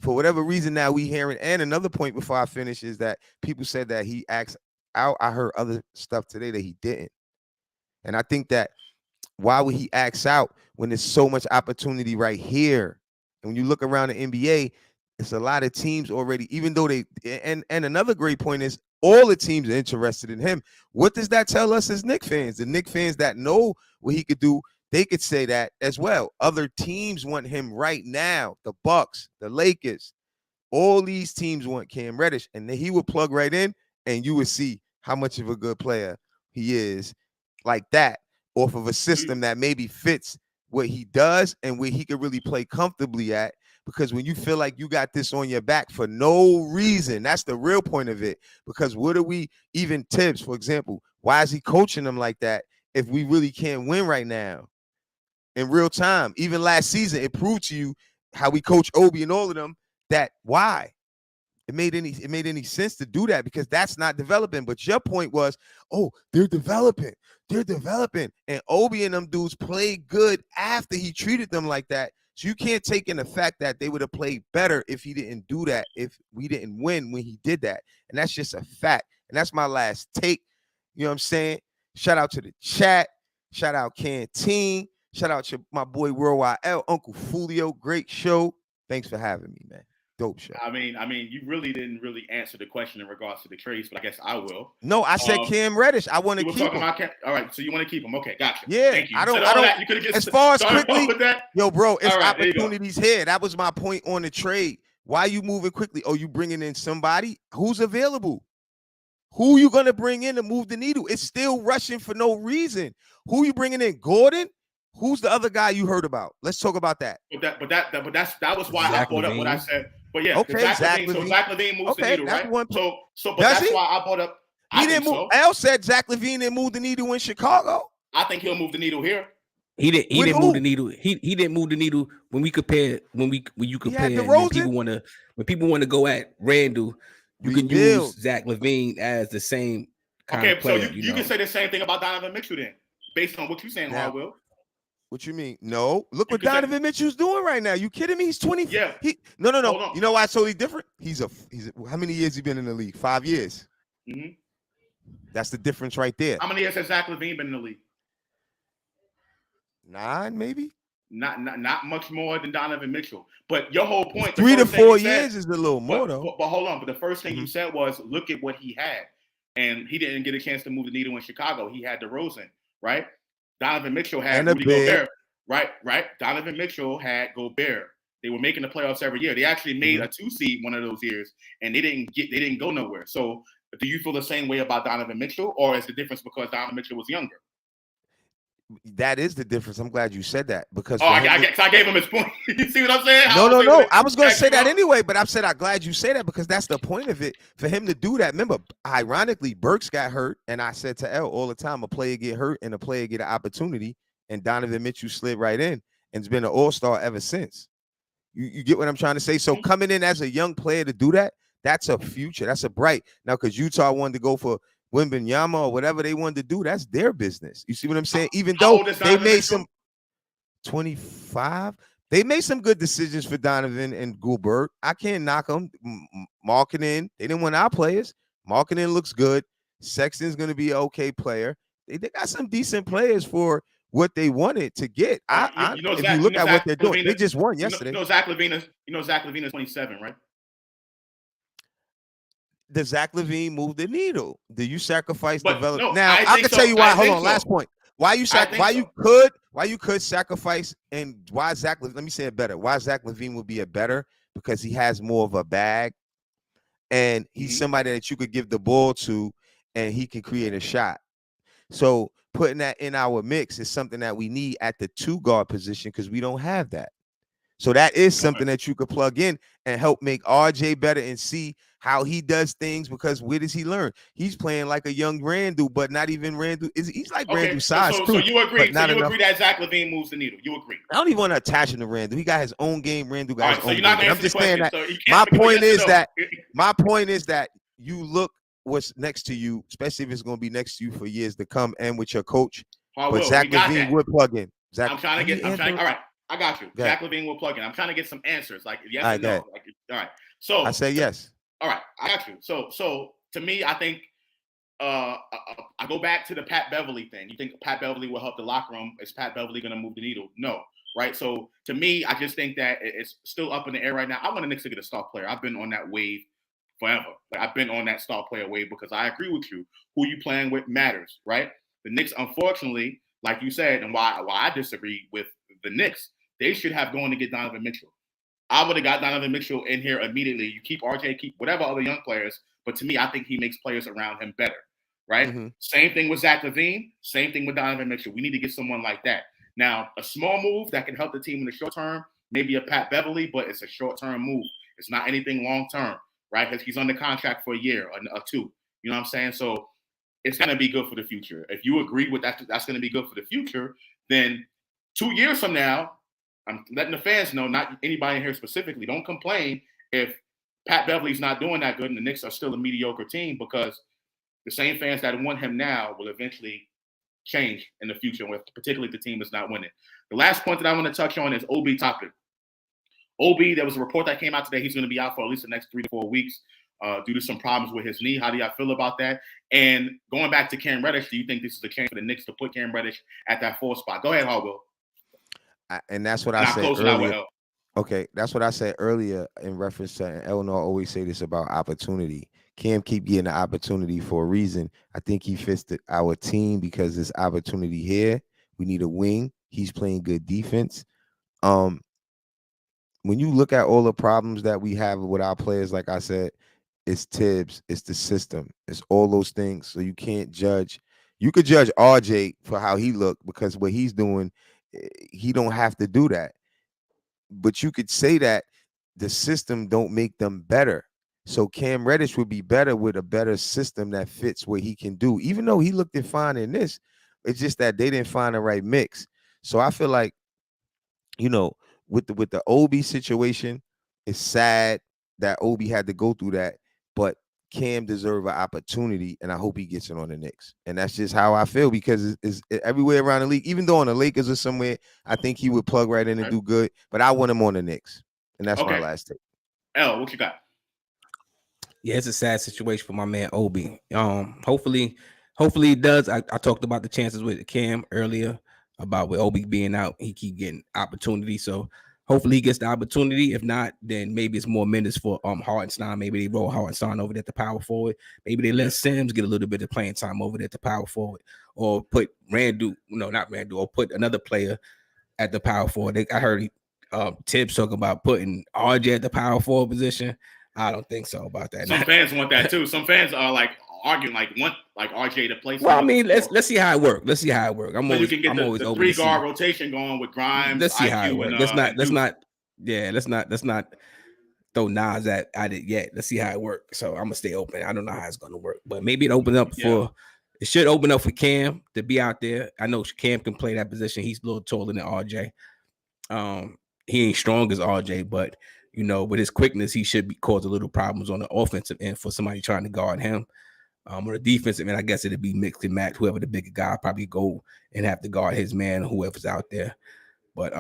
Speaker 3: For whatever reason now we hearing, and another point before I finish is that people said that he acts out. I heard other stuff today that he didn't. And I think that why would he act out when there's so much opportunity right here? And when you look around the NBA, it's a lot of teams already, even though and another great point is all the teams are interested in him. What does that tell us as Knicks fans? The Knicks fans that know what he could do, they could say that as well. Other teams want him right now. The Bucks, the Lakers, all these teams want Cam Reddish. And then he would plug right in and you would see how much of a good player he is like that off of a system that maybe fits what he does and where he could really play comfortably at. Because when you feel like you got this on your back for no reason, that's the real point of it. Because what are we, even Tibbs, for example, why is he coaching them like that if we really can't win right now in real time? Even last season, it proved to you how we coach Obi and all of them that why it made any sense to do that, because that's not developing. But your point was, oh, they're developing. And Obi and them dudes played good after he treated them like that. So you can't take in the fact that they would have played better if he didn't do that, if we didn't win when he did that. And that's just a fact. And that's my last take. You know what I'm saying? Shout out to the chat. Shout out Canteen. Shout out to my boy Worldwide L, UnclefOOlio. Great show. Thanks for having me, man. Dope show.
Speaker 1: I mean, you really didn't answer the question in regards to the trades, but I guess I will.
Speaker 3: No, I said Cam Reddish. I want to keep him.
Speaker 1: All right, so you want to keep him? Okay, gotcha.
Speaker 3: Yeah,
Speaker 1: thank you.
Speaker 3: I don't.
Speaker 1: You could have just
Speaker 3: as far as quickly,
Speaker 1: with that.
Speaker 3: Yo, bro, it's
Speaker 1: right,
Speaker 3: opportunities here. That was my point on the trade. Why you moving quickly? Oh, you bringing in somebody who's available? Who you gonna bring in to move the needle? It's still rushing for no reason. Who you bringing in? Gordon? Who's the other guy you heard about? Let's talk about that.
Speaker 1: That was why I brought up what I said. But yeah,
Speaker 3: okay,
Speaker 1: Zach LaVine moves the needle, right? But that's why I brought up.
Speaker 3: He didn't move. L said Zach LaVine didn't move the needle in Chicago.
Speaker 1: I think he'll move the needle here.
Speaker 2: He didn't move the needle. He didn't move the needle when you compare when people want to go at Randall, you can use Zach LaVine as the same kind of player.
Speaker 1: So you can say the same thing about Donovan Mitchell then, based on what you're saying, HardWill.
Speaker 3: What you mean? No, look what Donovan Mitchell's doing right now. You kidding me? He's 20.
Speaker 1: Yeah.
Speaker 3: No. You know why it's totally different? He's how many years he been in the league? 5 years.
Speaker 1: Mm-hmm.
Speaker 3: That's the difference right there.
Speaker 1: How many years has Zach LaVine been in the league?
Speaker 3: 9, maybe.
Speaker 1: Not much more than Donovan Mitchell. But your whole point,
Speaker 3: 3 to 4 years is a little more though.
Speaker 1: But hold on. But the first thing you said was, look at what he had, and he didn't get a chance to move the needle in Chicago. He had DeRozan, right? Donovan Mitchell had Rudy Gobert, right? Donovan Mitchell had Gobert. They were making the playoffs every year. They actually made a 2 seed one of those years, and they didn't go nowhere. So, do you feel the same way about Donovan Mitchell, or is the difference because Donovan Mitchell was younger?
Speaker 3: That is the difference. I'm glad you said that because
Speaker 1: I gave him his point. You see what I'm saying?
Speaker 3: No. I was going to say that anyway, but I'm glad you say that because that's the point of it for him to do that. Remember, ironically, Burks got hurt, and I said to L all the time, a player get hurt and a player get an opportunity, and Donovan Mitchell slid right in and has been an all-star ever since. You get what I'm trying to say? So coming in as a young player to do that, that's a future. That's a bright. Now, because Utah wanted to go for Wembanyama or whatever they wanted to do, that's their business. You see what I'm saying? Even though they made some 25, They made some good decisions for Donovan and Goldberg. I can't knock them. Marketing, they didn't want our players. Marketing looks good. Sexton's going to be an okay player. They got some decent players for what they wanted to get. If you look at what they're doing, they just won yesterday.
Speaker 1: Zach LaVine is 27, right?
Speaker 3: Does Zach LaVine move the needle? Do you sacrifice development?
Speaker 1: No,
Speaker 3: now I can tell you why. Hold on, last point. Why you could sacrifice, and why Zach? Let me say it better. Why Zach LaVine would be a better, because he has more of a bag, and he's somebody that you could give the ball to, and he can create a shot. So putting that in our mix is something that we need at the 2 guard position, because we don't have that. So that is something that you could plug in and help make RJ better and see how he does things, because where does he learn? He's playing like a young Randall, but not even Randall. He's like Randall size too.
Speaker 1: So you agree? So you agree that Zach LaVine moves the needle? You agree?
Speaker 3: I don't even want to attach him to Randall. He got his own game. Randall got his own game.
Speaker 1: I'm
Speaker 3: just saying that. My point is that you look what's next to you, especially if it's going to be next to you for years to come, and with your coach. But Zach LaVine would plug in.
Speaker 1: All right. I got you. Zach LaVine will plug in. I'm trying to get some answers, like yes or no. All right. So
Speaker 3: I say yes.
Speaker 1: All right, I got you. So to me, I think I go back to the Pat Beverly thing. You think Pat Beverly will help the locker room? Is Pat Beverly going to move the needle? No, right? So to me, I just think that it's still up in the air right now. I want the Knicks to get a star player. I've been on that wave forever. I've been on that star player wave, because I agree with you. Who you playing with matters, right? The Knicks, unfortunately, like you said, and why I disagree with the Knicks, they should have gone to get Donovan Mitchell. I would have got Donovan Mitchell in here immediately. You keep RJ, keep whatever other young players, but to me, I think he makes players around him better, right? Same thing with Zach LaVine, same thing with Donovan Mitchell. We need to get someone like that. Now, a small move that can help the team in the short term, maybe a Pat Beverly, but it's a short-term move. It's not anything long-term, right? Because he's under contract for a year or 2. You know what I'm saying? So it's going to be good for the future. If you agree with that, that's going to be good for the future, then 2 years from now, I'm letting the fans know, not anybody in here specifically, don't complain if Pat Beverly's not doing that good and the Knicks are still a mediocre team, because the same fans that want him now will eventually change in the future, particularly if the team is not winning. The last point that I want to touch on is Obi Toppin. Obi, there was a report that came out today. He's going to be out for at least the next 3 to 4 weeks due to some problems with his knee. How do y'all feel about that? And going back to Cam Reddish, do you think this is a chance for the Knicks to put Cam Reddish at that 4 spot? Go ahead, HardWill.
Speaker 3: And that's what I said earlier. Okay, that's what I said earlier in reference to, and Eleanor always say this about opportunity. Cam keep getting the opportunity for a reason. I think he fits our team because there's opportunity here. We need a wing. He's playing good defense. When you look at all the problems that we have with our players, like I said, it's Tibbs, it's the system, it's all those things. So you can't judge. You could judge RJ for how he looked, because what he's doing, he don't have to do that. But you could say that the system don't make them better. So Cam Reddish would be better with a better system that fits what he can do. Even though he looked fine in this, it's just that they didn't find the right mix. So I feel like, with the Obi situation, it's sad that Obi had to go through that, but Cam deserve an opportunity, and I hope he gets it on the Knicks. And that's just how I feel, because it's everywhere around the league. Even though on the Lakers or somewhere, I think he would plug right in and do good. But I want him on the Knicks, and that's my last take.
Speaker 1: L, what you got?
Speaker 2: Yeah, it's a sad situation for my man Obi. Hopefully he does. I talked about the chances with Cam earlier about with Obi being out, he keep getting opportunity. So hopefully he gets the opportunity. If not, then maybe it's more minutes for Hartenstein. Maybe they roll Hartenstein over there at the power forward. Maybe they let Sims get a little bit of playing time over there at the power forward, or put or put another player at the power forward. I heard Tibbs talking about putting RJ at the power forward position. I don't think so about that.
Speaker 1: Some fans want that too. Some fans are arguing want RJ to play.
Speaker 2: Well, I mean, let's see how it works. Let's see how it works.
Speaker 1: You can get the 3-guard rotation going with Grimes.
Speaker 2: Let's see how it works. Let's not throw Nas at it yet. Let's see how it works. So I'm gonna stay open. I don't know how it's gonna work, but maybe it should open up for Cam to be out there. I know Cam can play that position. He's a little taller than RJ. He ain't strong as RJ, but with his quickness, he should cause a little problems on the offensive end for somebody trying to guard him. On the defensive end, I guess it'd be mixed and match. Whoever the bigger guy probably go and have to guard his man, whoever's out there. But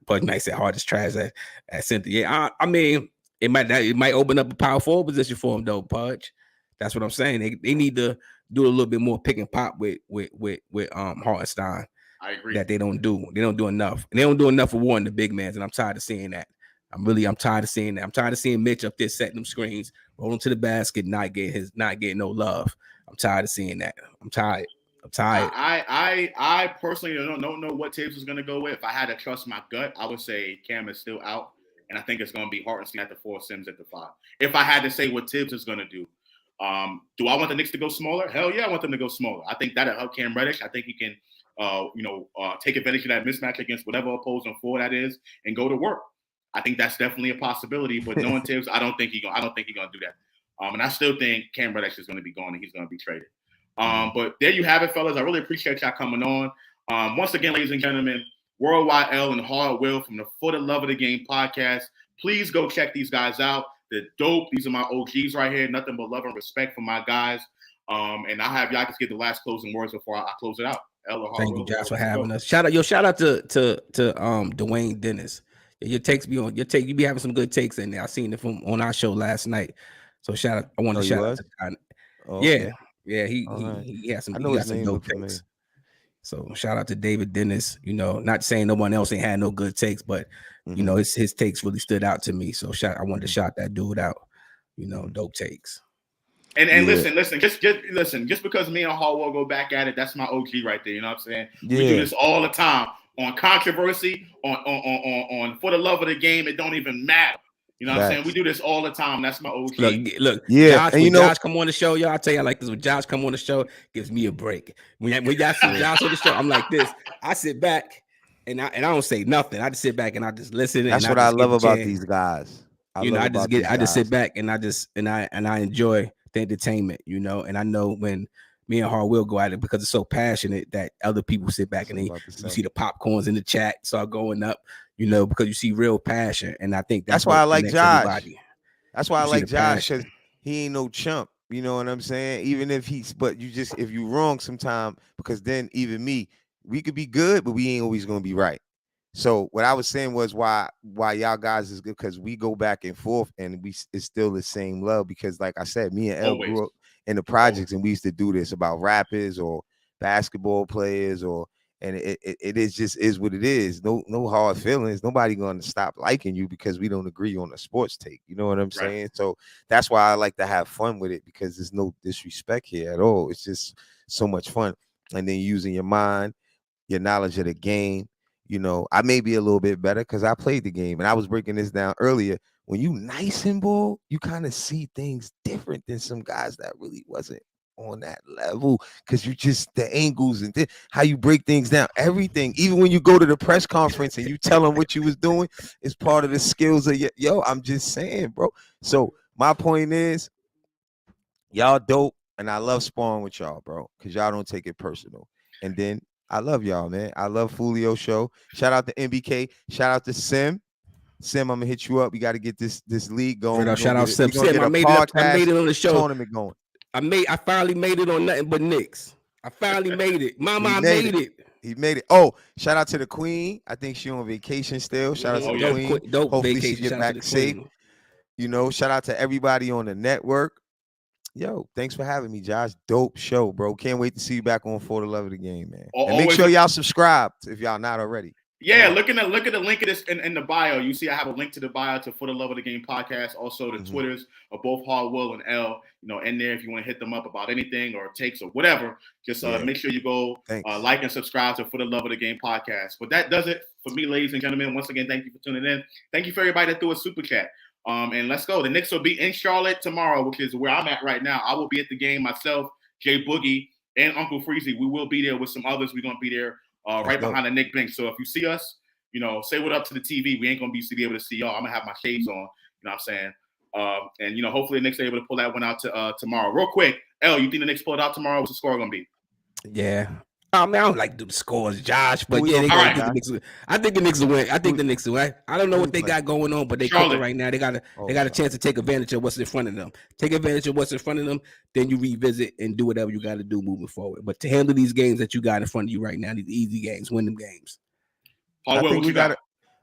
Speaker 2: but nice at hard as trash at center. Yeah, I mean, it might open up a power forward position for him though, Pudge. That's what I'm saying. They need to do a little bit more pick and pop with Hartenstein.
Speaker 1: I agree.
Speaker 2: That they don't do. They don't do enough. And they don't do enough for warning the big mans. And I'm tired of seeing that. I'm tired of seeing that. I'm tired of seeing Mitch up there setting them screens, rolling to the basket, not getting no love. I'm tired of seeing that. I'm tired.
Speaker 1: I personally don't know what Tibbs is going to go with. If I had to trust my gut, I would say Cam is still out, and I think it's going to be Hartenstein at the 4, Sims at the 5. If I had to say what Tibbs is going to do, do I want the Knicks to go smaller? Hell yeah, I want them to go smaller. I think that'll help Cam Reddish. I think he can, take advantage of that mismatch against whatever opposing 4 that is and go to work. I think that's definitely a possibility. But knowing Tibbs, I don't think he's gonna do that. And I still think Cam Reddish is going to be gone and he's going to be traded. But there you have it, fellas. I really appreciate y'all coming on. Once again, ladies and gentlemen, Worldwide L and HardWill from the For the Love of the Game podcast. Please go check these guys out. They're dope. These are my OGs right here. Nothing but love and respect for my guys. And I'll have y'all just get the last closing words before I close it out.
Speaker 2: Thank you, Josh, for having us. Shout out to Dwayne Dennis. Your takes be on your take. You be having some good takes in there. I seen it from on our show last night. So shout out. I want to shout out to God. Yeah. He has some. He got some dope takes. So shout out to David Dennis. Not saying no one else ain't had no good takes, but his takes really stood out to me. So I wanted to shout that dude out. Dope takes.
Speaker 1: And listen, just listen. Just because me and HardWill go back at it, that's my OG right there. You know what I'm saying? Yeah. We do this all the time on Kontroversy, on For the Love of the Game. It don't even matter. You know what I'm saying? We do this all the time. That's my OG.
Speaker 2: Look, yeah. Josh, Josh come on the show, y'all, I tell you like this. When Josh come on the show, gives me a break. When y'all see Josh on the show, I'm like this. I sit back and I don't say nothing. I just sit back and I just listen.
Speaker 3: That's what I love about these guys.
Speaker 2: I just sit back and I enjoy the entertainment, and I know when me and HardWill go at it because it's so passionate that other people sit back and you see the popcorns in the chat start going up, because you see real passion. And I think that's why I like Josh. Everybody.
Speaker 3: That's why I like Josh, because he ain't no chump. You know what I'm saying? Even if if you wrong sometime, because then even me, we could be good, but we ain't always gonna be right. So what I was saying was why y'all guys is good, because we go back and forth and it's still the same love, because like I said, me and El grew up in the projects and we used to do this about rappers or basketball players and it is what it is. No hard feelings. Nobody going to stop liking you because we don't agree on a sports take. You know what I'm saying? So that's why I like to have fun with it, because there's no disrespect here at all. It's just so much fun. And then using your mind, your knowledge of the game. I may be a little bit better because I played the game, and I was breaking this down earlier. When you nice and ball, you kind of see things different than some guys that really wasn't on that level, because you just the angles and how you break things down, everything. Even when you go to the press conference and you tell them what you was doing is part of the skills of I'm just saying, bro. So my point is, y'all dope, and I love sparring with y'all, bro, because y'all don't take it personal. And then I love y'all, man. I love Foolio show. Shout out to MBK. Shout out to Sim. Sim, I'm gonna hit you up. We got to get this league going.
Speaker 2: Shout out Sim. Sim, I made it on the show.
Speaker 3: Tournament going.
Speaker 2: I finally made it on nothing but Knicks. I finally made it. Mama, I made it.
Speaker 3: He made it. Oh, shout out to the Queen. I think she on vacation still. Shout out to the Queen.
Speaker 2: Dope
Speaker 3: Hopefully
Speaker 2: vacation.
Speaker 3: she get back safe. Shout out to everybody on the network. Yo, thanks for having me, Josh. Dope show, bro. Can't wait to see you back on For the Love of the Game, man. And make sure y'all subscribe if y'all not already.
Speaker 1: Yeah, look at the link of this in the bio. You see, I have a link to the bio to For the Love of the Game podcast. Also, the Twitters of both HardWill and L. In there if you want to hit them up about anything or takes or whatever. Just make sure you go like and subscribe to For the Love of the Game podcast. But that does it for me, ladies and gentlemen. Once again, thank you for tuning in. Thank you for everybody that threw a super chat. And let's go. The Knicks will be in Charlotte tomorrow, which is where I'm at right now. I will be at the game myself, Jay Boogie, and Uncle Freezy. We will be there with some others. We're going to be there right behind the Nick bench. So if you see us, say what up to the TV. We ain't going to be able to see y'all. I'm going to have my shades on. You know what I'm saying? And, hopefully the Knicks are able to pull that one out tomorrow. Real quick, L, you think the Knicks pull it out tomorrow? What's the score going to be?
Speaker 2: Yeah. I don't like to do the scores, Josh, but yeah, I think the Knicks will win. I think the Knicks will win. I don't know what they got going on, but they cooking right now. They got a chance to take advantage of what's in front of them. Take advantage of what's in front of them, then you revisit and do whatever you got to do moving forward. But to handle these games that you got in front of you right now, these easy games, win them games.
Speaker 3: I
Speaker 1: HardWill,
Speaker 3: think
Speaker 1: what
Speaker 3: we
Speaker 1: you got?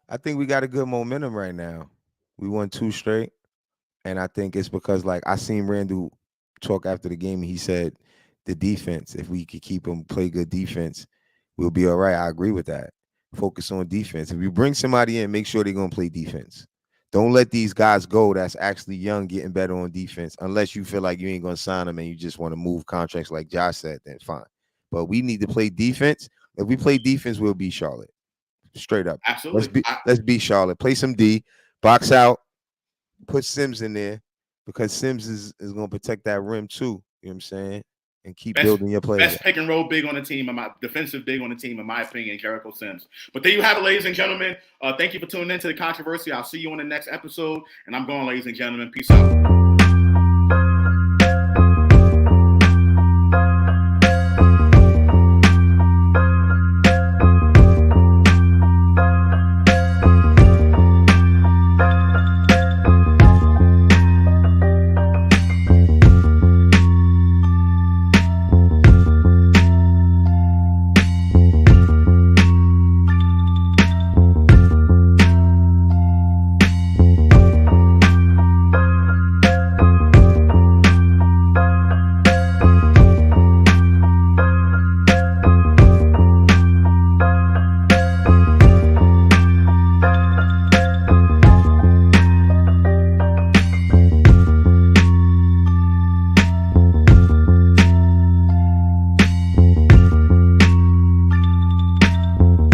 Speaker 3: I think we got a good momentum right now. We won 2 straight, and I think it's because like I seen Randall talk after the game. And he said the defense. If we could keep them play good defense, we'll be all right. I agree with that. Focus on defense. If you bring somebody in, make sure they're gonna play defense. Don't let these guys go that's actually young getting better on defense unless you feel like you ain't gonna sign them and you just want to move contracts like Josh said, then fine. But we need to play defense. If we play defense, we'll beat Charlotte. Straight up.
Speaker 1: Absolutely.
Speaker 3: Let's beat Charlotte. Play some D, box out, put Sims in there because Sims is gonna protect that rim too. You know what I'm saying? And keep building your players.
Speaker 1: Best pick and roll big on the team, my defensive big on the team, in my opinion, Jericho Sims. But there you have it, ladies and gentlemen. Thank you for tuning in to the Controversy. I'll see you on the next episode. And I'm going, ladies and gentlemen. Peace out.